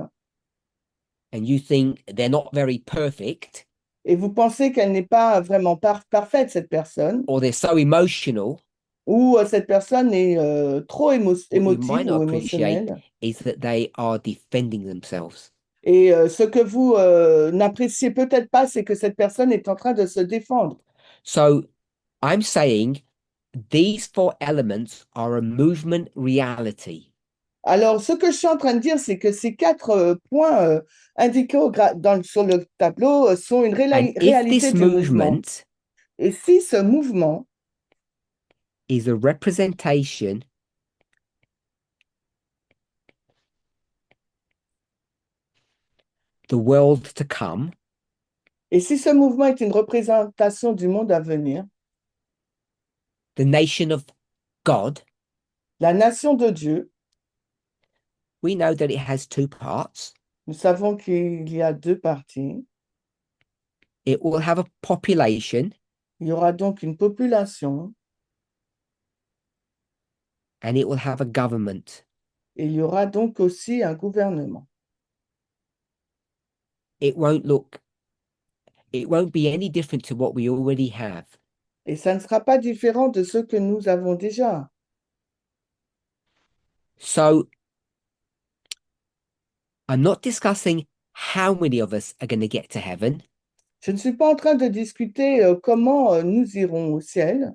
and you think they're not very perfect et vous pensez qu'elle n'est pas vraiment parfaite, cette personne, or they're so emotional, ou cette personne est trop what you might émotive not ou appreciate émotionnelle, is that they are defending themselves. et ce que vous n'appréciez peut-être pas, c'est que cette personne est en train de se défendre. So I'm saying these four elements are a movement reality. Alors, ce que je suis en train de dire, c'est que ces quatre points indiqués sur le tableau sont une And if réalité this du mouvement. movement Et si ce mouvement is a representation the world to come, et si ce mouvement est une représentation du monde à venir, the nation of God, la nation de Dieu, we know that it has two parts. nous savons qu'il y a deux parties. It will have a population Il y aura donc une population and it will have a government. et il y aura donc aussi un gouvernement. It won't be any different to what we already have. Et ça ne sera pas différent de ce que nous avons déjà. So I'm not discussing how many of us are going to get to heaven. Je ne suis pas en train de discuter comment nous irons au ciel.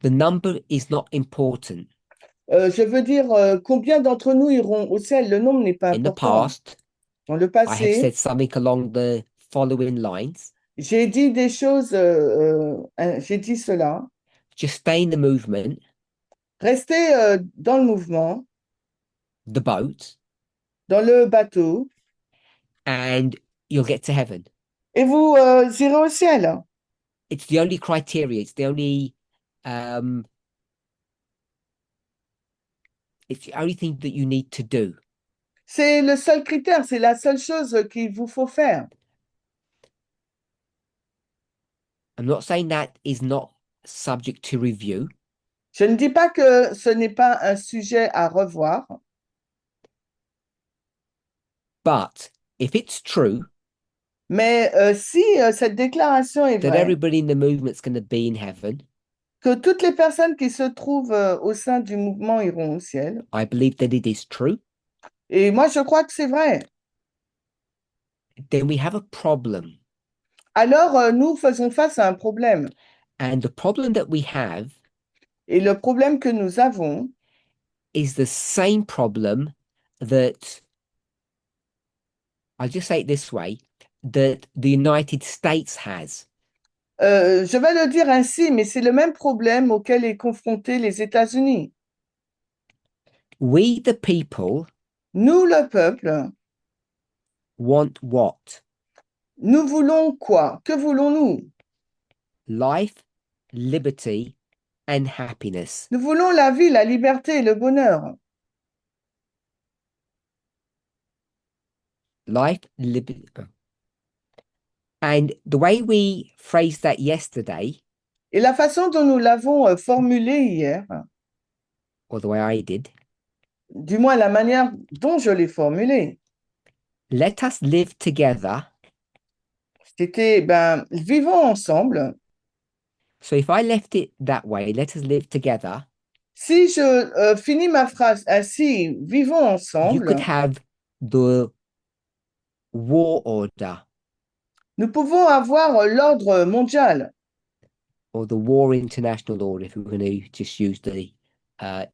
The number is not important. Je veux dire, combien d'entre nous iront au ciel? Le nombre n'est pas In the important. past, Dans le I have passé, said something along the following lines. J'ai dit des choses, j'ai dit cela. Just stay in the movement, Restez dans le mouvement, the boat, dans le bateau, and you'll get to heaven. et vous irez au ciel. It's the only criteria. Um, it's the only thing that you need to do. C'est le seul critère, c'est la seule chose qu'il vous faut faire. I'm not saying that is not subject to review, Je ne dis pas que ce n'est pas un sujet à revoir, but if it's true mais si cette déclaration est that vraie, everybody in the movement's going to be in heaven, que toutes les personnes qui se trouvent au sein du mouvement iront au ciel, I believe that it is true, et moi je crois que c'est vrai, then we have a problem. alors nous faisons face à un problème. And the problem that we have Et le problème que nous avons, is the same problem that, I'll just say it this way, that the United States has. je vais le dire ainsi, mais c'est le même problème auquel est confronté les États-Unis. We, the people, Nous, le peuple, want what? nous voulons quoi? Que voulons-nous? Life, liberty, and happiness. Nous voulons la vie, la liberté et le bonheur. Life, liberty. And the way we phrased that yesterday, Et la façon dont nous l'avons formulé hier, or the way I did, du moins la manière dont je l'ai formulé, let us live together. c'était, ben, vivons ensemble. So if I left it that way, let us live together, Si je finis ma phrase ainsi, vivons you ensemble, could have the war order nous pouvons avoir l'ordre mondial. or the war international order if we're going to just use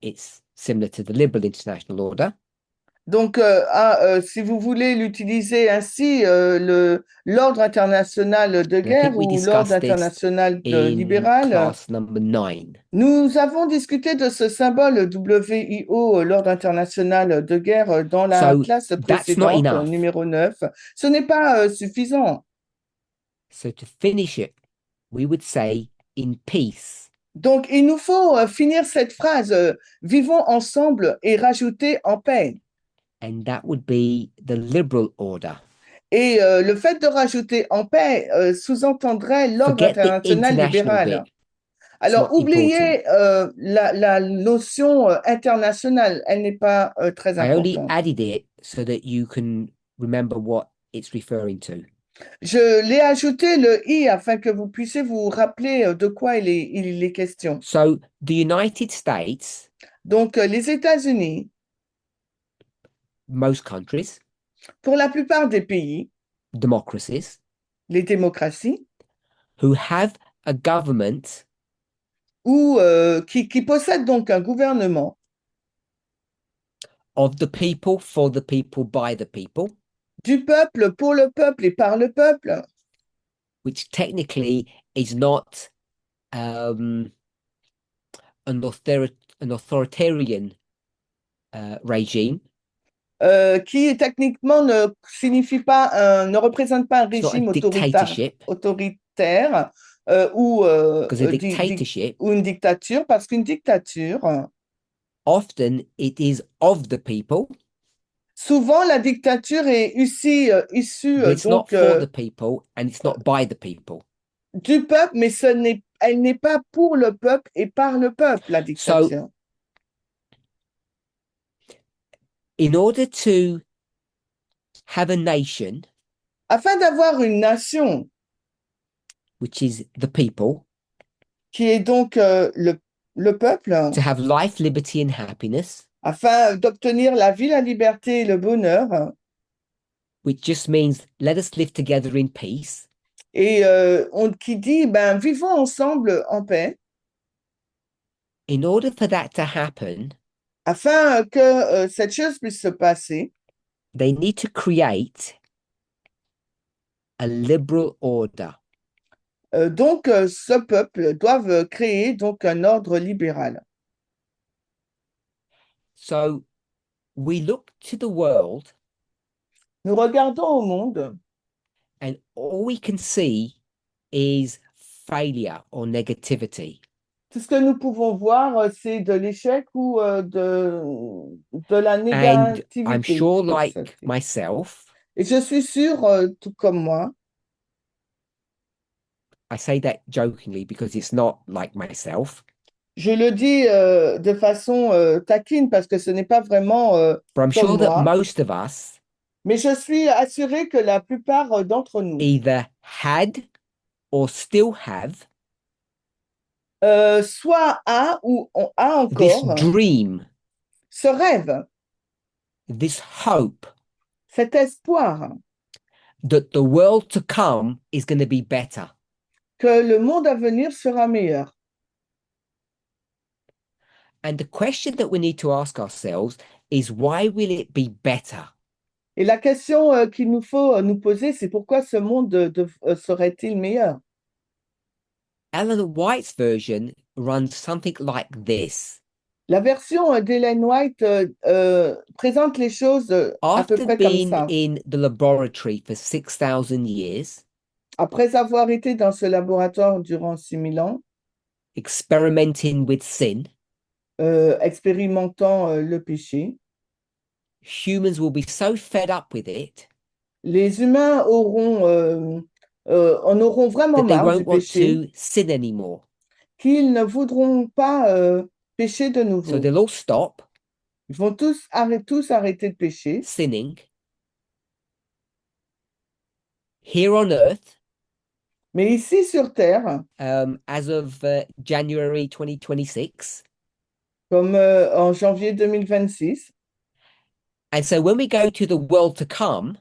it's similar to the liberal international order. Donc, si vous voulez l'utiliser ainsi, l'ordre international de And I guerre think we ou l'ordre discussed this international in libéral, class number 9. nous avons discuté de ce symbole WIO, l'ordre international de guerre, dans la So classe that's not précédente, enough. numéro 9. Ce n'est pas suffisant. So to finish it, we would say in peace. Donc, il nous faut finir cette phrase, vivons ensemble et rajouter en paix. And that would be the liberal order. Et le fait de rajouter en paix sous-entendrait l'ordre Forget the international international libéral. bit. Alors, not oubliez la notion internationale, elle n'est pas très I only importante. added it so that you can remember what it's referring to. Je l'ai ajouté le i afin que vous puissiez vous rappeler de quoi il est question. So the United States, Donc, les États-Unis, most countries, pour la plupart des pays, democracies, les démocraties, who have a government ou qui possèdent donc un gouvernement of the people, for the people, by the people, du peuple, pour le peuple et par le peuple, which technically is not an authoritarian regime. qui techniquement ne représente pas un It's not régime a dictatorship, autoritaire because a dictatorship, ou une dictature, parce qu'une dictature, often it is of the people, souvent la dictature est issue but it's not donc for the people and it's not by the people. du peuple, mais elle n'est pas pour le peuple et par le peuple, la dictature. In order to have a nation, Afin d'avoir une nation which is the people, qui est donc le peuple, to have life, liberty, and happiness, afin d'obtenir la vie, la liberté et le bonheur, which just means let us live together in peace. et qui dit, ben, vivons ensemble en paix, In order for that to happen, afin que cette chose puisse se passer, they need to create a liberal order. Donc, ce peuple doit créer donc un ordre libéral. So we look to the world Nous regardons au monde and all we can see is failure or negativity. tout ce que nous pouvons voir, c'est de l'échec ou de la And I'm négativité. sure, like myself, Et je suis sûre, tout comme moi, I say that jokingly because it's not like myself, je le dis de façon taquine parce que ce n'est pas vraiment but I'm comme sure that moi, most of us mais je suis assurée que la plupart d'entre nous, either had or still have soit a ou a this encore dream, ce rêve, this hope cet espoir that the world to come is going to be better. que le monde à venir sera meilleur. And the question that we need to ask ourselves is why will it be better? Et la question qu'il nous faut nous poser, c'est pourquoi ce monde serait-il meilleur? Ellen White's version runs something like this. La version d'Ellen White présente les choses à peu After près comme being ça. in the laboratory for 6,000 years, Après avoir été dans ce laboratoire durant 6000 ans, experimenting with sin, expérimentant le péché, humans will be so fed up with it les humains en auront vraiment that they marre du won't want péché, to sin anymore. qu'ils ne voudront pas pécher de So nouveau. they'll all stop Ils vont tous arrêter de pécher. sinning. Here on earth, Mais ici sur Terre, as of January 2026. comme en janvier 2026, And so when we go to the world to come,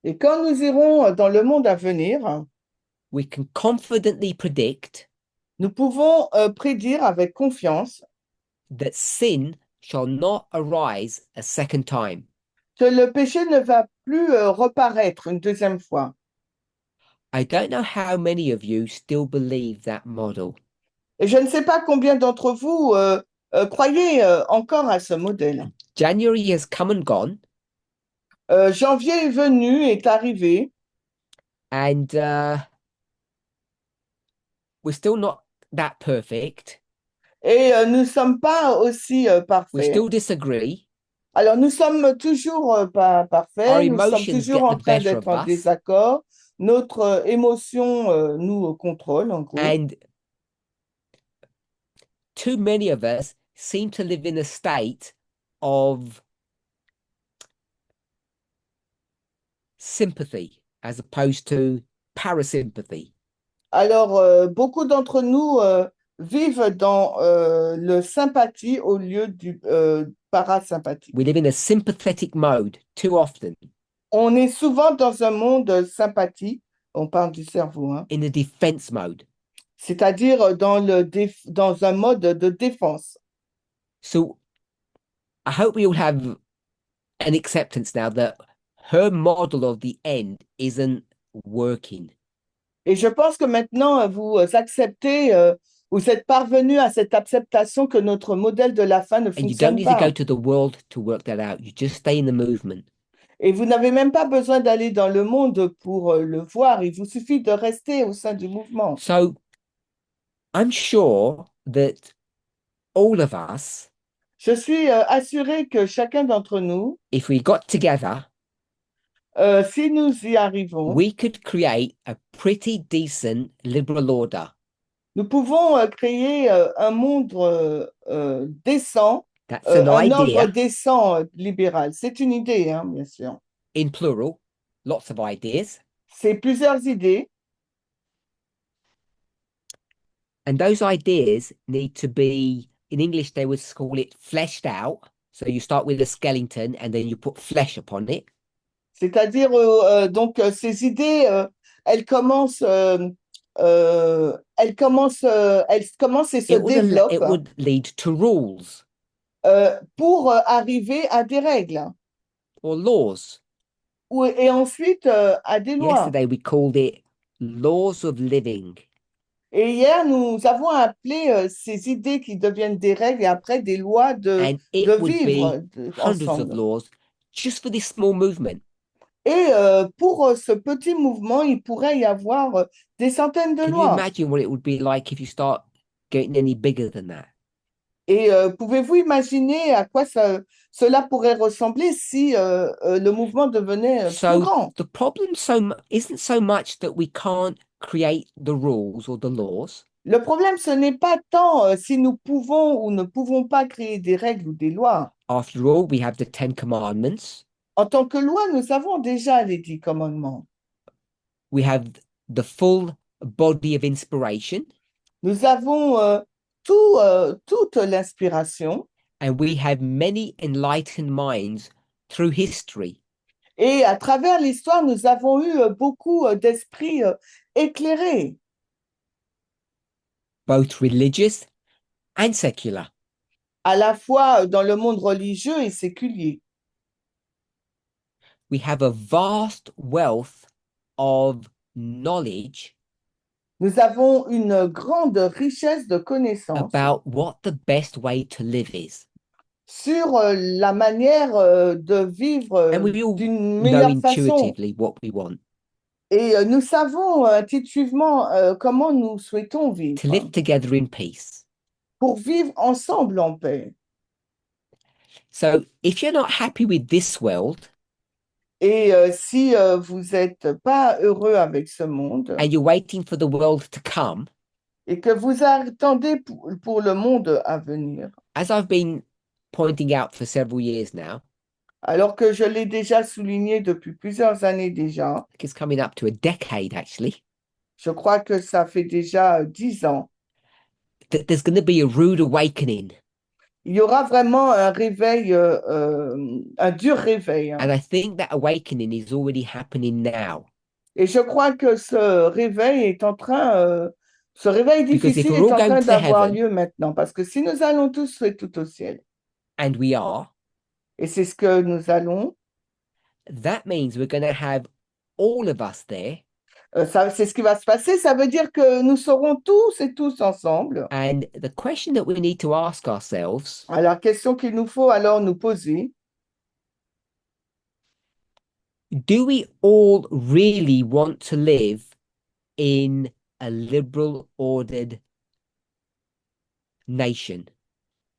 et quand nous irons dans le monde à venir, we can confidently predict nous pouvons prédire avec confiance that sin shall not arise a second time. que le péché ne va plus reparaître une deuxième fois. I don't know how many of you still believe that model. Et je ne sais pas combien d'entre vous croyez encore à ce modèle. January has come and gone, Janvier est venu, est arrivé, and we're still not that perfect. et nous ne sommes pas aussi We parfaits. still disagree. Alors, nous sommes toujours pas Our parfaits, nous sommes emotions toujours get en the train better d'être of en us. désaccord. Notre émotion nous contrôle, en gros. And too many of us seem to live in a state of sympathy as opposed to parasympathy. Alors, beaucoup d'entre nous vivent dans le sympathie au lieu du parasympathie. We live in a sympathetic mode too often, On est souvent dans un monde sympathie, on parle du cerveau, hein, in a defense mode. c'est-à-dire dans un mode de défense. So I hope we all have an acceptance now that her model of the end isn't working. Et je pense que maintenant, vous acceptez, vous êtes parvenu à cette acceptation que notre modèle de la fin ne And you don't fonctionne need to go pas. to the world to work that out. You just stay in the movement. Et vous n'avez même pas besoin d'aller dans le monde pour le voir. Il vous suffit de rester au sein du mouvement. So I'm sure that all of us, Je suis assurée que chacun d'entre nous, if we got together, si nous y arrivons, we could create a pretty decent liberal order. nous pouvons créer un monde décent, That's an un ordre idea décent libéral. C'est une idée, hein, bien sûr. in plural, lots of ideas. C'est plusieurs idées. And those ideas need to be, in English, they would call it fleshed out. So you start with a skeleton and then you put flesh upon it. C'est-à-dire, donc, ces idées, elles commencent et se It développent would lead to rules pour arriver à des règles or laws. et ensuite à des lois. Yesterday we called it laws of living. Et hier, nous avons appelé ces idées qui deviennent des règles et après des lois de And it would vivre be hundreds of ensemble. laws just for this small movement. Et pour ce petit mouvement, il pourrait y avoir des centaines de Can you lois. imagine what it would be like if you start getting any bigger than that? Et pouvez-vous imaginer à quoi cela pourrait ressembler si le mouvement devenait plus So grand? the problem isn't so much that we can't create the rules or the laws. Le problème, ce n'est pas tant si nous pouvons ou ne pouvons pas créer des règles ou des lois. After all, we have the Ten Commandments. En tant que loi, nous avons déjà les 10 commandements. We have the full body of inspiration, Nous avons toute l'inspiration and we have many enlightened minds through history. et à travers l'histoire, nous avons eu beaucoup d'esprits éclairés, Both religious and secular. à la fois dans le monde religieux et séculier. We have a vast wealth of knowledge Nous avons une grande richesse de connaissances about what the best way to live is. sur la manière de vivre And we all d'une know meilleure façon. intuitively what we want. Et nous savons intuitivement comment nous souhaitons To vivre live together in peace. pour vivre ensemble en paix. So if you're not happy with this world Et si vous n'êtes pas heureux avec ce monde and you're waiting for the world to come, et que vous attendez pour le monde à venir, as I've been pointing out for several years now, alors que je l'ai déjà souligné depuis plusieurs années déjà, I think it's coming up to a decade actually, je crois que ça fait déjà 10 ans, that there's going to be a rude awakening. il y aura vraiment un réveil, un dur réveil. And I think that awakening is already happening now. Et je crois que ce réveil est en train, ce réveil Because if difficile we're est all en going train to d'avoir heaven- lieu maintenant. Parce que si nous allons tous tout au ciel, And we are, et c'est ce que nous allons, that means we're going to have all of us there. c'est ce qui va se passer. Ça veut dire que nous serons tous et tous ensemble. And the question that we need to ask ourselves, Alors, question qu'il nous faut alors nous poser, do we all really want to live in a liberal ordered nation?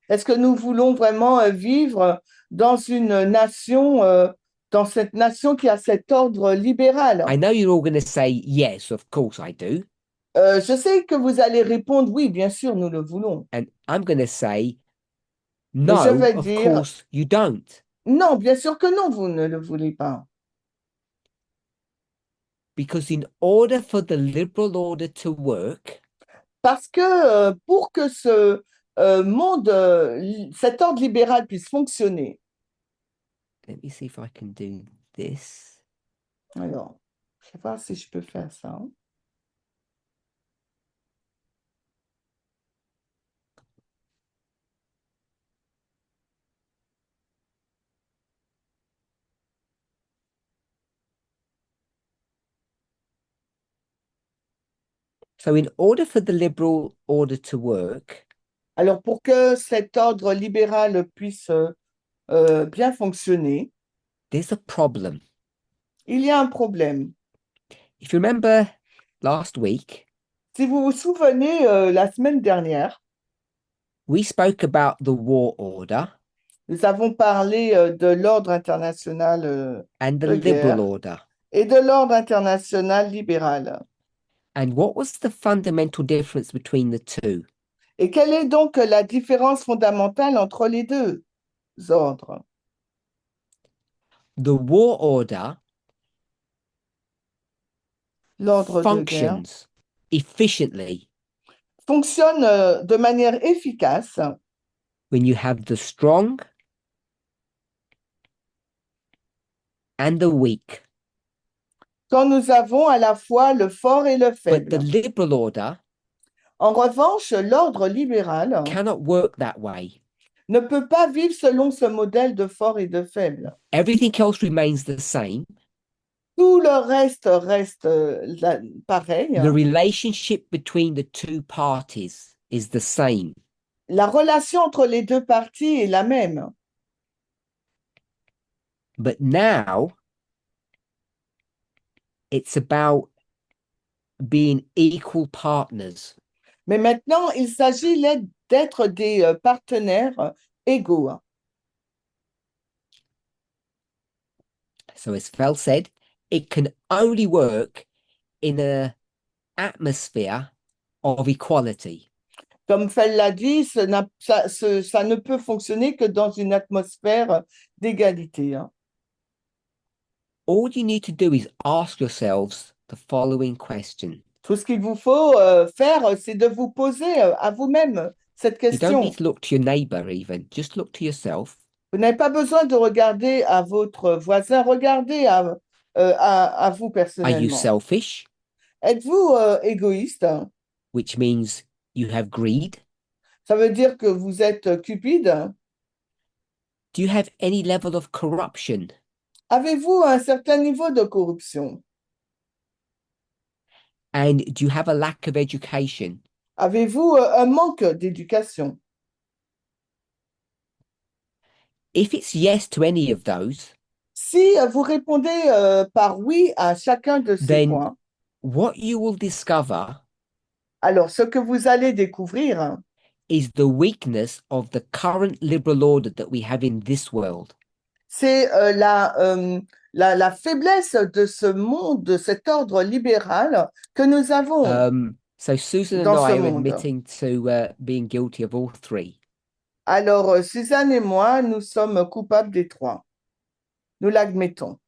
est-ce que nous voulons vraiment vivre dans une nation, dans cette nation qui a cet ordre libéral? I know you're all going to say, yes, of course I do. Je sais que vous allez répondre oui, bien sûr, nous le voulons. And I'm going to say, Mais no, je vais of dire- course you don't. Non, bien sûr que non, vous ne le voulez pas. Because in order for the liberal order to work, Parce que pour que ce monde, cet ordre libéral puisse fonctionner, let me see if I can do this. alors, je vais voir si je peux faire ça. So in order for the liberal order to work, Alors, pour que cet ordre libéral puisse bien fonctionner, there's a problem. il y a un problème. If you remember last week, Si vous vous souvenez, la semaine dernière, we spoke about the war order nous avons parlé de l'ordre international and the de liberal guerre order. et de l'ordre international libéral. And what was the fundamental difference between the two? Et quelle est donc la différence fondamentale entre les deux ordres? The war order L'ordre de guerre functions efficiently fonctionne de manière efficace when you have the strong and the weak. quand nous avons à la fois le fort et le But faible. the liberal order En revanche, l'ordre libéral cannot work that way. ne peut pas vivre selon ce modèle de fort et de faible. Everything else remains the same, Tout le reste pareil. The relationship between the two parties is the same. La relation entre les deux parties est la même. But now it's about being equal partners. Mais maintenant, il s'agit d'être des partenaires égaux. So as Fel said, it can only work in an atmosphere of equality. Comme Fell l'a dit, ça ne peut fonctionner que dans une atmosphère d'égalité. All you need to do is ask yourselves the following question. Tout ce qu'il vous faut faire, c'est de vous poser à vous-même cette You don't question. need to look to your neighbor even, just look to yourself. Vous n'avez pas besoin de regarder à votre voisin, regardez à vous Are you personnellement. selfish, Êtes-vous égoïste? which means you have greed? Ça veut dire que vous êtes cupide? Do you have any level of corruption? Avez-vous un certain niveau de corruption? And do you have a lack of education? Avez-vous un manque d'éducation? If it's yes to any of those, Si vous répondez par oui à chacun de ces then points, what you will discover alors ce que vous allez découvrir, is the weakness of the current liberal order that we have in this world. c'est la faiblesse de ce monde, de cet ordre libéral que nous avons So Susan and dans ce I are monde. admitting to being guilty of all three. Alors, Suzanne et moi, nous sommes coupables des trois. Nous l'admettons.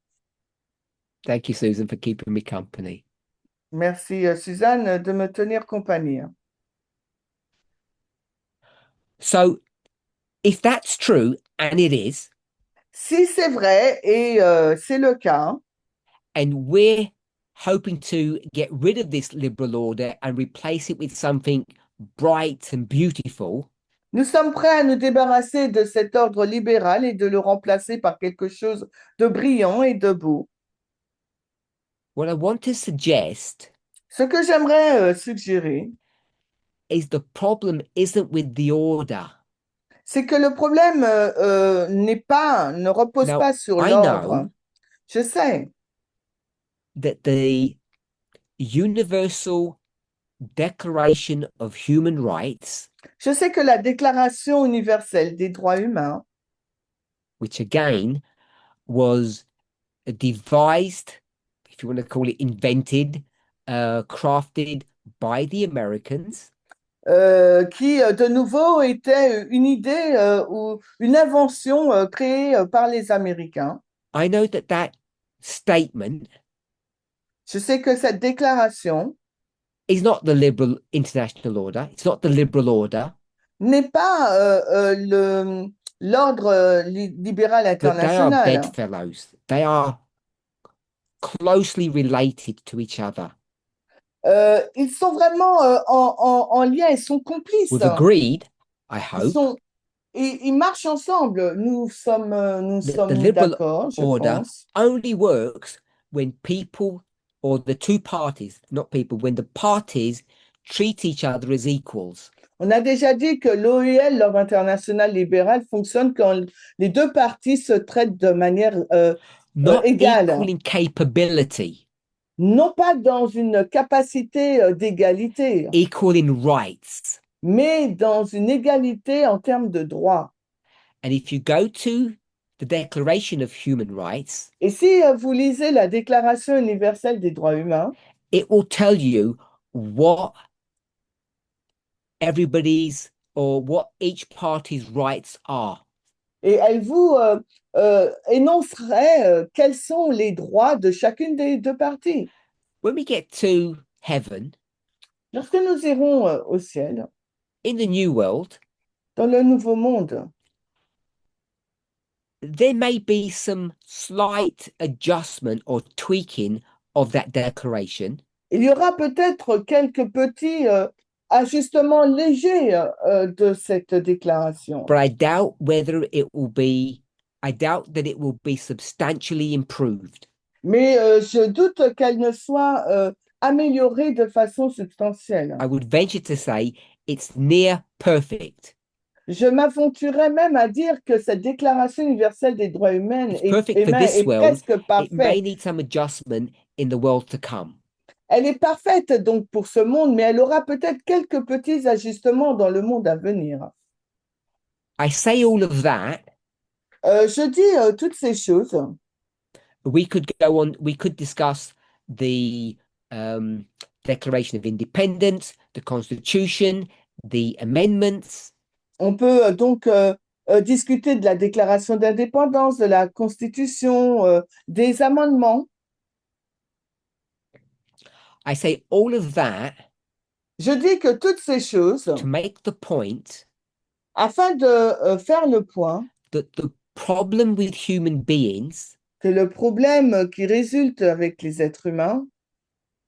Thank you, Susan, for keeping me company. Merci, Suzanne, de me tenir compagnie. So if that's true, and it is, Si c'est vrai, et c'est le cas, and we're hoping to get rid of this liberal order and replace it with something bright and beautiful, nous sommes prêts à nous débarrasser de cet ordre libéral et de le remplacer par quelque chose de brillant et de beau. what I want to suggest Ce que j'aimerais suggérer, is the problem isn't with the order. c'est que le problème ne repose Now, pas sur I l'ordre. know Je sais that the Universal Declaration of Human Rights, Je sais que la Déclaration universelle des droits humains, which again was devised, if you want to call it invented, crafted by the Americans, qui de nouveau était une idée ou une invention créée par les Américains. I know that that statement Je sais que cette déclaration is not the liberal international order. It's not the liberal order, n'est pas l'ordre libéral but they are international. bedfellows. They are closely related to each other. Ils sont vraiment en lien, ils sont complices. We've agreed, I Ils hope, sont, ils marchent ensemble. Nous sommes the liberal d'accord, je order pense. only works when people or the two parties, not people, when the parties treat each other as equals. On a déjà dit que l'OIL, l'Ordre international libéral, fonctionne quand les deux parties se traitent de manière Not égale. equal in capability, Non pas dans une capacité d'égalité, equal in rights. mais dans une égalité en termes de droits. And if you go to the Declaration of Human Rights, Et si vous lisez la Déclaration universelle des droits humains, it will tell you what everybody's or what each party's rights are. et elle vous énoncerait quels sont les droits de chacune des deux parties. When we get to heaven, Lorsque nous irons au ciel, in the new world, dans le nouveau monde, there may be some slight adjustment or tweaking of that declaration, il y aura peut-être quelques petits ajustements légers de cette déclaration. but I doubt that it will be substantially improved. mais je doute qu'elle ne soit améliorée de façon substantielle. I would venture to say it's near perfect. Je m'aventurerais même à dire que cette Déclaration universelle des droits humains It's perfect for humains this est world. presque It may parfaite. need some adjustment in the world to come. Elle est parfaite donc pour ce monde, mais elle aura peut-être quelques petits ajustements dans le monde à venir. I say all of that. Je dis toutes ces choses. We could go on, we could discuss the Declaration of Independence, the Constitution, the amendments. On peut donc discuter de la Déclaration d'indépendance, de la Constitution, des amendements. I say all of that Je dis que toutes ces choses, to make the point afin de faire le point that the problem with human beings que le problème qui résulte avec les êtres humains,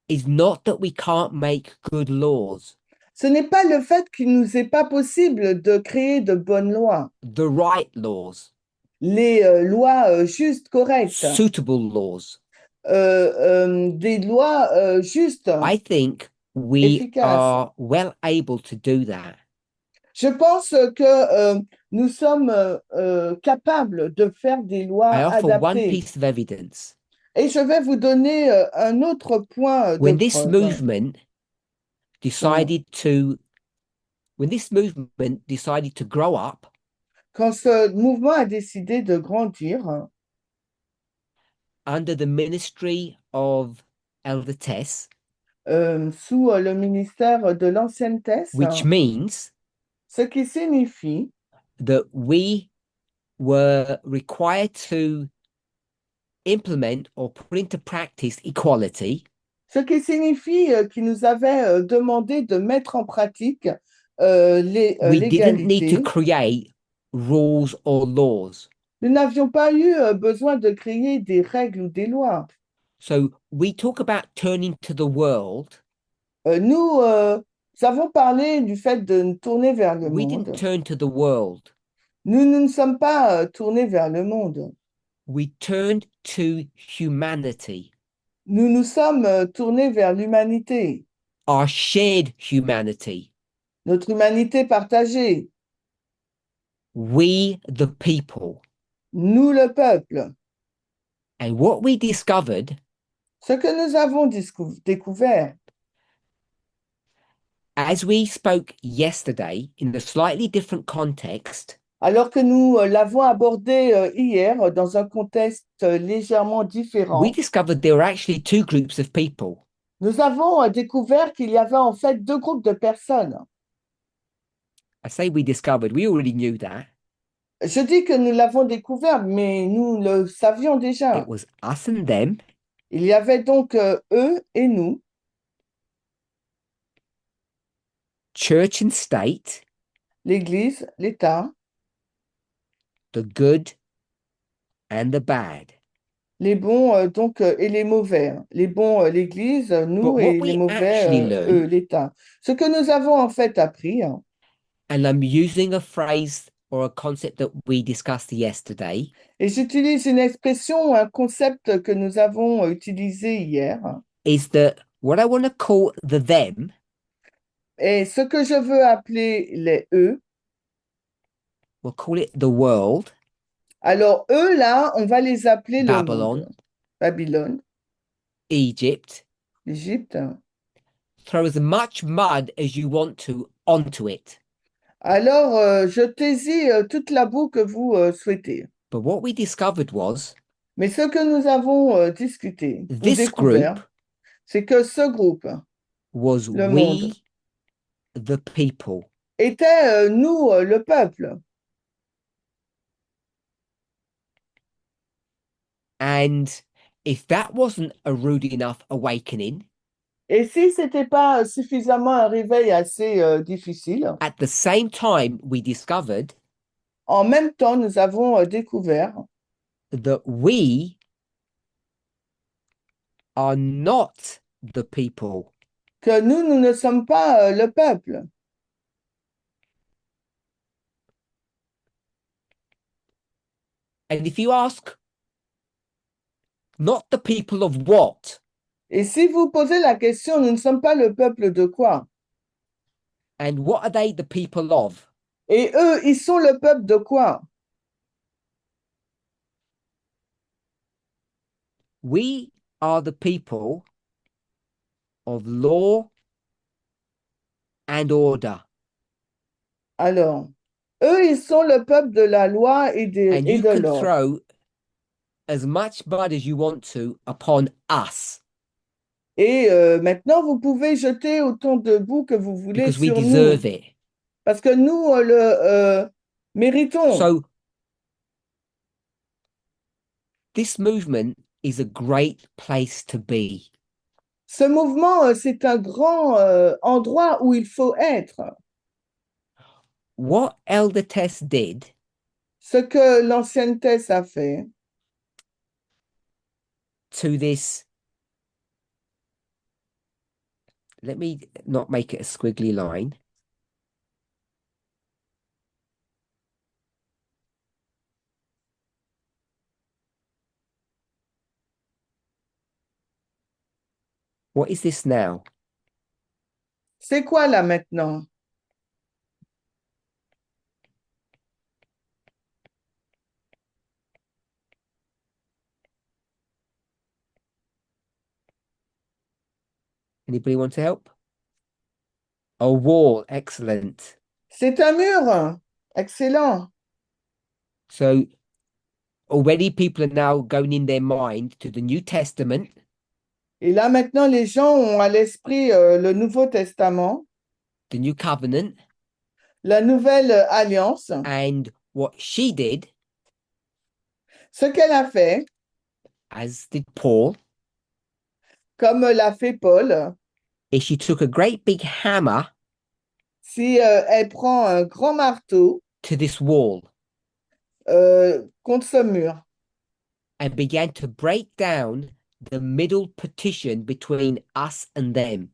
is not that we can't make good laws, ce n'est pas le fait qu'il nous est pas possible de créer de bonnes lois, the right laws, les lois justes, correctes, suitable laws. des lois justes, I think we efficaces. are well able to do that. Je pense que nous sommes capables de faire des lois I offer one adaptées. piece of evidence. Et je vais vous donner un autre point de When this preuve. movement decided to, when this movement decided to grow up, Quand ce mouvement a décidé de grandir under the ministry of Elder Tess, sous le ministère de l'ancienne Thèse, which means ce qui signifie that we were required to implement or put into practice equality, ce qui signifie qu'il nous avait demandé de mettre en pratique we didn't need to l'égalité. create rules or laws. Nous n'avions pas eu besoin de créer des règles ou des lois. So we talk about turning to the world. Nous avons parlé du fait de nous tourner vers le We monde. didn't turn to the world. Nous ne sommes pas tournés vers le monde. We turned to humanity, Nous nous sommes tournés vers l'humanité, our shared humanity. notre humanité partagée, We, the people. nous le peuple. And what we discovered Ce que nous avons découvert, as we spoke yesterday in a slightly different context, alors que nous l'avons abordé hier dans un contexte légèrement différent, we discovered there were actually two groups of people. nous avons découvert qu'il y avait en fait deux groupes de personnes. I say we discovered, we already knew that. Je dis que nous l'avons découvert, mais nous le savions déjà. It was us and them, Il y avait donc eux et nous, church and state, l'Église, l'État, the good and the bad. les bons donc et les mauvais. Les bons, l'Église, nous, what et we les mauvais, actually eux, learned- l'État. Ce que nous avons en fait appris, And I'm using a phrase or a concept that we discussed yesterday, et j'utilise une expression, un concept que nous avons utilisé hier, is that what I want to call the them, et ce que je veux appeler les eux. we'll call it the world, Alors, eux, là, on va les appeler le Babylon, monde. Babylone, Egypt. l'Égypte. Throw as much mud as you want to onto it. Alors, jetez-y toute la boue que vous souhaitez. But what we discovered was Mais ce que nous avons discuté ou this découvert, group c'est que ce groupe was Le we, monde. the people. était nous, le peuple. And if that wasn't a rude enough awakening, Et si ce n'était pas suffisamment un réveil assez difficile, at the same time, we discovered en même temps, nous avons découvert that we are not the people. que nous ne sommes pas le peuple. And if you ask Not the people of what? Et si vous posez la question, nous ne sommes pas le peuple de quoi? And what are they the people of? Et eux, ils sont le peuple de quoi? We are the people of law and order. Alors, eux, ils sont le peuple de la loi et And you de can l'ordre. throw as much mud as you want to upon us Et maintenant, vous pouvez jeter autant de boue que vous voulez because we sur nous, deserve it. parce que nous le méritons. So this movement is a great place to be. Ce mouvement, c'est un grand endroit où il faut être. What Elder Tess did Ce que l'ancienne Thèse a fait to this, let me not make it a squiggly line. What is this now? c'est quoi là maintenant? Anybody want to help? A wall, excellent. C'est un mur. Excellent. So already people are now going in their mind to the New Testament. Et là maintenant, les gens ont à l'esprit le Nouveau Testament, The New Covenant, la Nouvelle Alliance. and what she did, Ce qu'elle a fait, as did Paul, comme l'a fait Paul, is she took a great big hammer si elle prend un grand marteau to this wall contre ce mur and began to break down the middle partition between us and them.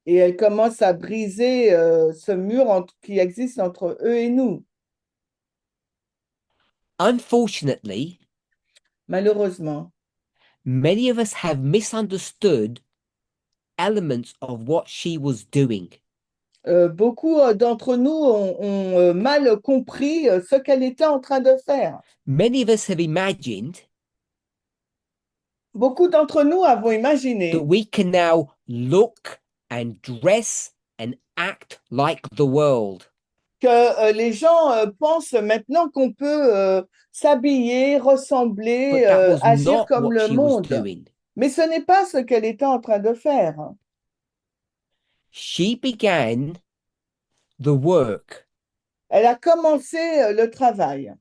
et elle commence à briser ce mur qui existe entre eux et nous. Unfortunately, Malheureusement, many of us have misunderstood elements of what she was doing. beaucoup d'entre nous ont mal compris ce qu'elle était en train de faire. Many of us have imagined Beaucoup d'entre nous avons imaginé that we can now look and dress and act like the world. que les gens pensent maintenant qu'on peut s'habiller, ressembler, But that was agir not comme what le she was monde. doing. Mais ce n'est pas ce qu'elle était en train de faire. She began the work Elle a commencé le travail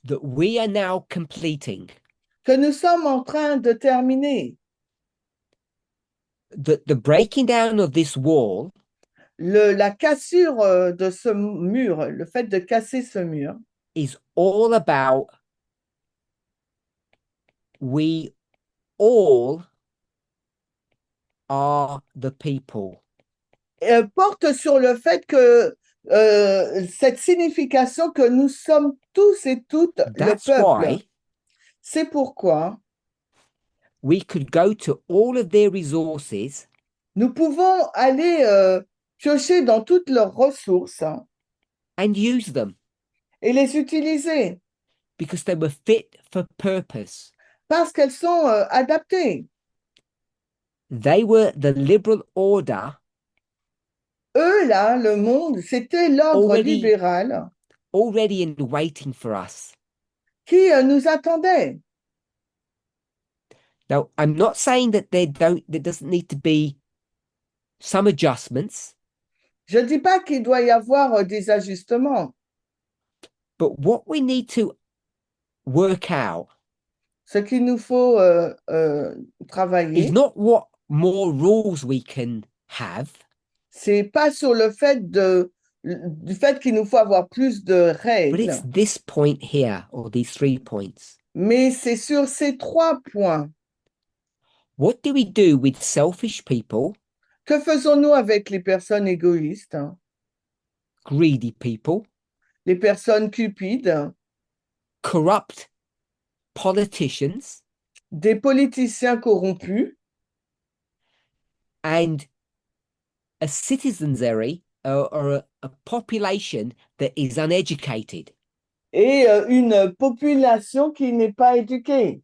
that we are now completing, que nous sommes en train de terminer. that the breaking down of this wall La cassure de ce mur, le fait de casser ce mur, is all about we all are the people. porte sur le fait que cette signification que nous sommes tous et toutes le That's peuple. why C'est pourquoi we could go to all of their resources nous pouvons aller piocher dans toutes leurs ressources and use them et les utiliser because they were fit for purpose. parce qu'elles sont adaptées. They were the liberal order Eux, là, le monde, c'était l'ordre Already- libéral already in waiting for us. qui nous attendait. Now, I'm not saying that there doesn't need to be some adjustments, Je ne dis pas qu'il doit y avoir des ajustements. but what we need to work out Ce qu'il nous faut travailler, is not what more rules we can have, c'est pas sur le fait du fait qu'il nous faut avoir plus de but it's règles, this point here, or these 3 points. mais c'est sur ces 3 points. What do we do with selfish people, Que faisons-nous avec les personnes égoïstes, greedy people, les personnes cupides, corrupt politicians, des politiciens corrompus and a citizenry or a population that is uneducated. et une population qui n'est pas éduquée.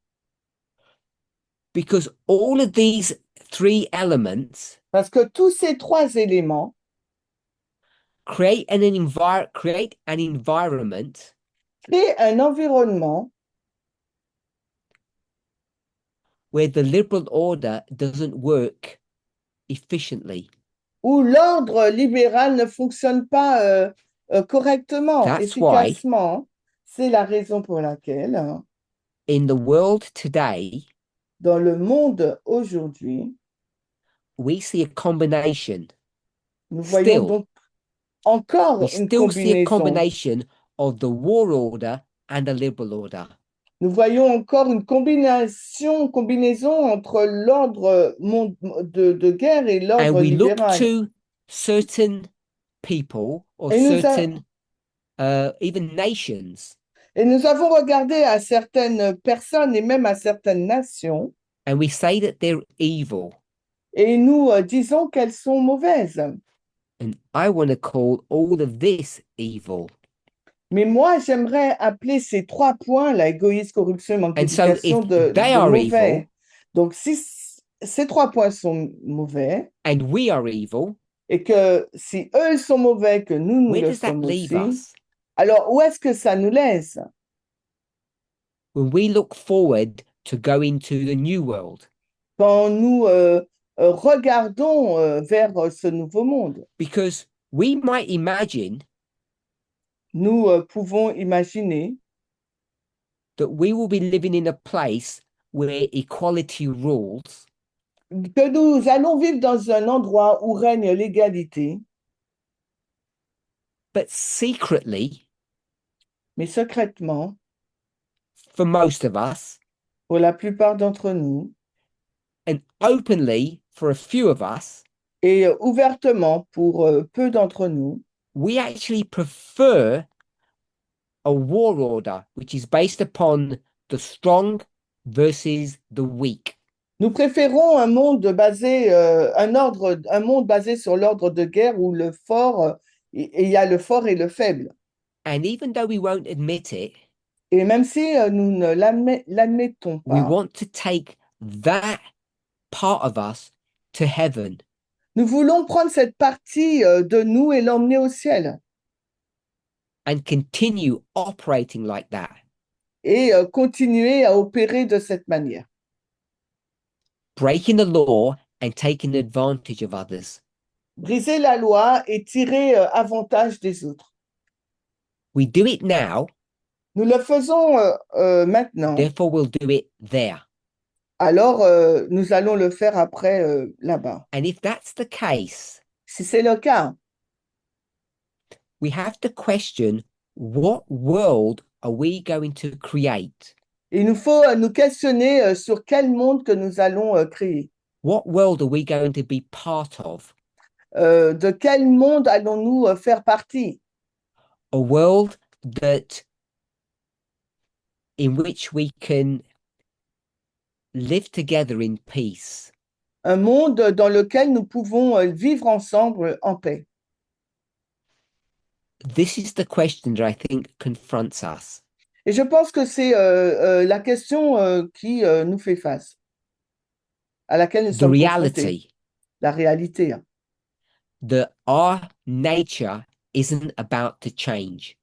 Because all of these three elements Parce que tous ces trois éléments create an environment créent un environnement where the liberal order doesn't work efficiently. où l'ordre libéral ne fonctionne pas correctement, That's why efficacement. C'est la raison pour laquelle, in the world today, dans le monde aujourd'hui, we see a combination. nous voyons Still, donc encore we une still see a combinaison. combination of the war order and the liberal order. Nous voyons encore une combinaison entre l'ordre de guerre et And l'ordre we look libéral. to certain people or Et nous, certain even nations, et nous avons regardé à certaines personnes et même à certaines nations, and we say that they're evil. et nous disons qu'elles sont mauvaises. And I want to call all of this evil. Mais moi, j'aimerais appeler ces trois points, l'égoïsme, corruption, manque And so d'éducation, if de they are mauvais. evil, Donc, si ces trois points sont mauvais, and we are evil, et que si eux ils sont mauvais, que nous where le does that sommes leave aussi, us? alors où est-ce que ça nous laisse? When we look forward to go into the new world, Quand nous regardons vers ce nouveau monde, because we might imagine nous pouvons imaginer that we will be living in a place where equality rules, que nous allons vivre dans un endroit où règne l'égalité, but secretly, mais secrètement, for most of us, pour la plupart d'entre nous, and openly for a few of us, et ouvertement pour peu d'entre nous, we actually prefer a war order which is based upon the strong versus the weak. nous préférons un monde basé, un monde basé sur l'ordre de guerre où le fort, et il y a le fort et le faible. And even though we won't admit it, Et même si nous ne l'admettons we pas, want to take that part of us to heaven. nous voulons prendre cette partie de nous et l'emmener au ciel And continue operating like that. et continuer à opérer de cette manière. Breaking the law and taking advantage of others. Briser la loi et tirer avantage des autres. We do it now, Nous le faisons maintenant, therefore we'll do it there. alors nous allons le faire après là-bas. And if that's the case, Si c'est le cas, we have to question, what world are we going to create? il nous faut nous questionner sur quel monde que nous allons créer. What world are we going to be part of? De quel monde allons-nous faire partie? A world that in which we can live together in peace. Un monde dans lequel nous pouvons vivre ensemble en paix. This is the question that I think confronts us. Et je pense que c'est la question qui nous fait face, à laquelle nous The sommes confrontés. reality La réalité, hein. that our nature isn't about to change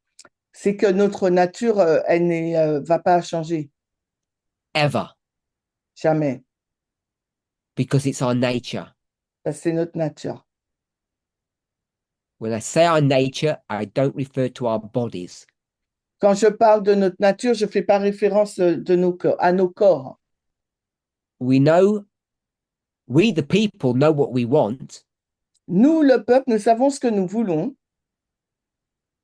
C'est que notre nature, elle ne va pas changer, ever, jamais. because it's our nature. Parce que c'est notre nature. When I say our nature, I don't refer to our bodies. Quand je parle de notre nature, je ne fais pas référence à nos corps. We know, we the people know what we want. Nous, le peuple, nous savons ce que nous voulons.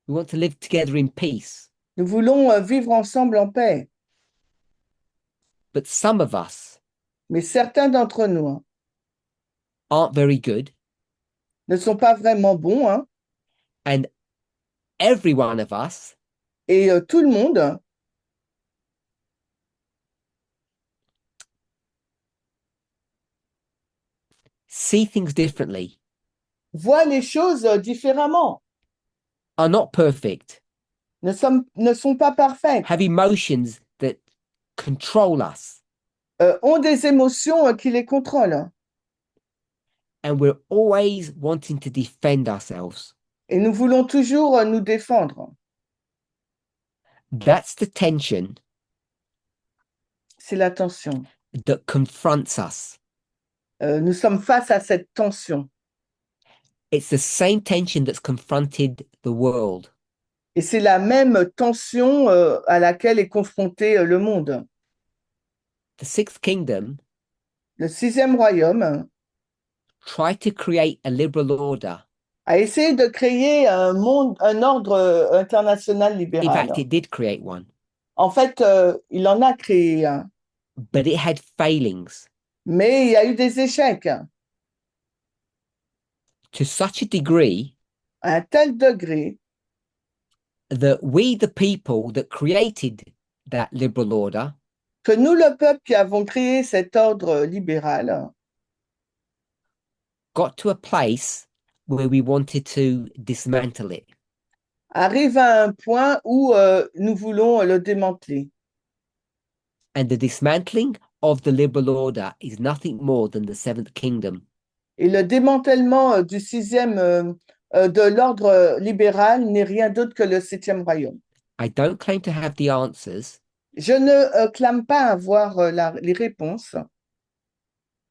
We want to live together in peace. Nous voulons vivre ensemble en paix. But some of us Mais certains d'entre nous hein, aren't very good. ne sont pas vraiment bons. Hein, And every one of us et tout le monde see things differently, voient les choses différemment, are not perfect, ne sont pas parfaites, have emotions that control us, ont des émotions qui les contrôlent. and we're always wanting to defend ourselves. Et nous voulons toujours nous défendre. That's the tension C'est la tension. that confronts us. Nous sommes face à cette tension. It's the same tension that's confronted the world. Et c'est la même tension à laquelle est confronté le monde. The Sixth Kingdom Le sixième royaume tried to create a liberal order. a essayé de créer un ordre international In libéral. fact, it did create one, En fait, il en a créé un, but it had failings mais il y a eu des échecs to such a degree à un tel degré that we, the people that created that liberal order, que nous, le peuple qui avons créé cet ordre libéral, got to a place where we wanted to dismantle it. arrive à un point où nous voulons le démanteler. And the dismantling of the liberal order is nothing more than the Seventh Kingdom. Et le démantèlement du sixième, de l'ordre libéral n'est rien d'autre que le septième royaume. I don't claim to have the answers, Je ne clame pas avoir les réponses,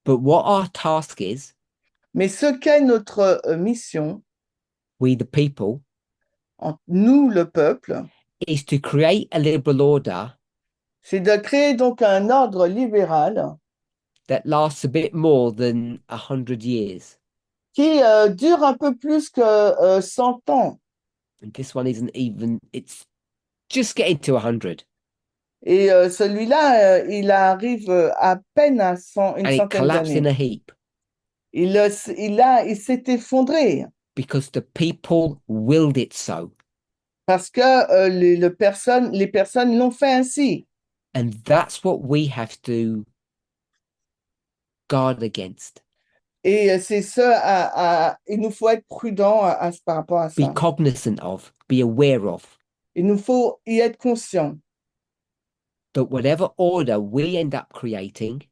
but what our task is, mais ce qu'est notre mission, we the people, nous, le peuple, is to create a liberal order c'est de créer donc un ordre libéral that lasts a bit more than 100 years. qui dure un peu plus que 100 ans. And this one isn't even, it's just getting to 100. Et celui-là, il arrive à peine à une And it centaine collapsed in d'années. a heap Il s'est effondré because the people willed it so. parce que les personnes l'ont fait ainsi. And that's what we have to guard against. Et c'est il nous faut être prudent par rapport à Be ça. cognizant of, be aware of, Il nous faut y être conscient. that whatever order we end up creating,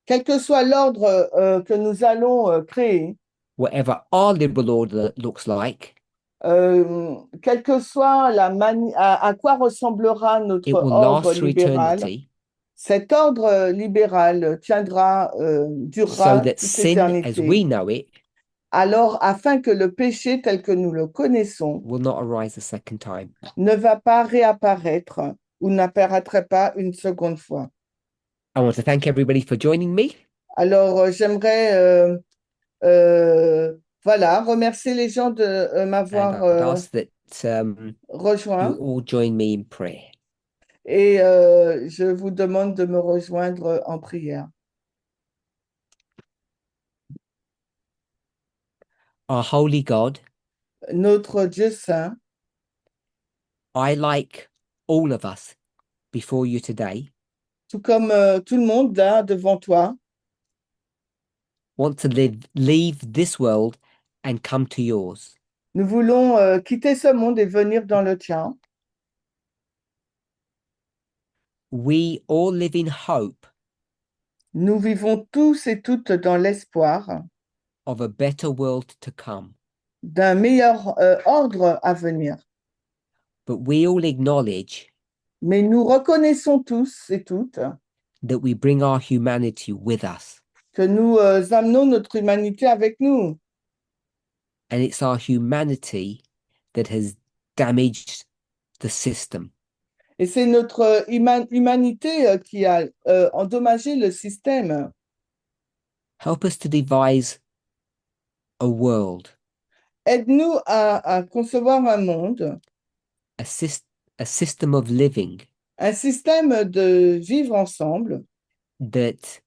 Quel que soit l'ordre que nous allons créer, whatever our liberal order looks like, quelle que soit à quoi ressemblera it notre will ordre last through libéral, eternity, cet ordre libéral durera so that toute sin as l'éternité. we know it Alors, afin que le péché tel que nous le connaissons will not arise a second time. ne va pas réapparaître ou n'apparaîtrait pas une seconde fois. I want to thank everybody for joining me. Alors, j'aimerais voilà, remercier les gens de And I m'avoir would ask that you rejoint all join me in prayer. et je vous demande de me rejoindre en prière. Our holy God, Notre Dieu saint, I, like all of us before you today, tout comme tout le monde là devant toi, want to leave this world and come to yours. nous voulons quitter ce monde et venir dans le tien. We all live in hope Nous vivons tous et toutes dans l'espoir of a better world to come, d'un meilleur ordre à venir. but we all acknowledge Mais nous reconnaissons tous et toutes that we bring our humanity with us, que nous amenons notre humanité avec nous. and it's our humanity that has damaged the system. Et c'est notre humanité qui a endommagé le système. Help us to devise a world, Aide-nous à concevoir un monde, a system of living un système de vivre ensemble that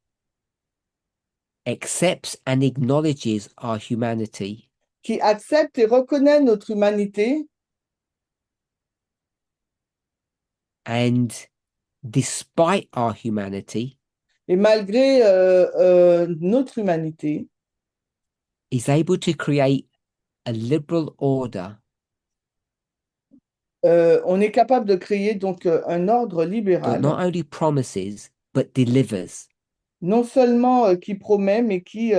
accepts and acknowledges our humanity qui accepte et reconnaît notre humanité and, despite our humanity, et malgré notre humanité, is able to create a liberal order On est capable de créer donc un ordre that libéral, not only promises but delivers. non seulement qui promet, mais qui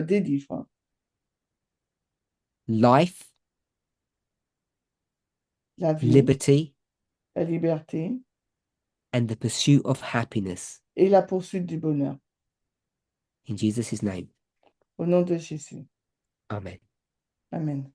délivre. Life, La vie, liberty, la liberté and the pursuit of happiness. et la poursuite du bonheur. In Jesus' name, Au nom de Jésus. amen. Amen.